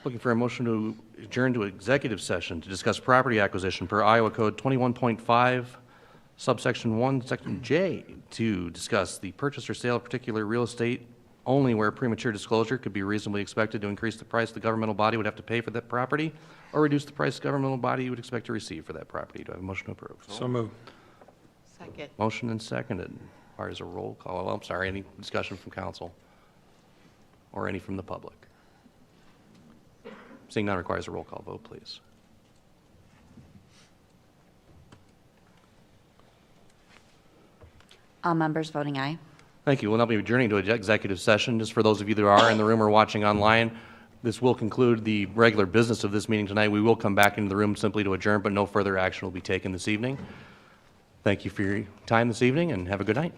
Looking for a motion to adjourn to executive session to discuss property acquisition per Iowa Code 21.5, subsection 1, section J, to discuss the purchase or sale of particular real estate only where premature disclosure could be reasonably expected to increase the price the governmental body would have to pay for that property or reduce the price the governmental body would expect to receive for that property. Do I have a motion to approve? So moved. Second. Motion and seconded. Requires a roll call. Oh, I'm sorry, any discussion from council? Or any from the public? Seeing none, requires a roll call vote, please. All members voting aye. Thank you. We'll now be adjourning to an executive session. Just for those of you that are in the room or watching online, this will conclude the regular business of this meeting tonight. We will come back into the room simply to adjourn, but no further action will be taken this evening. Thank you for your time this evening, and have a good night.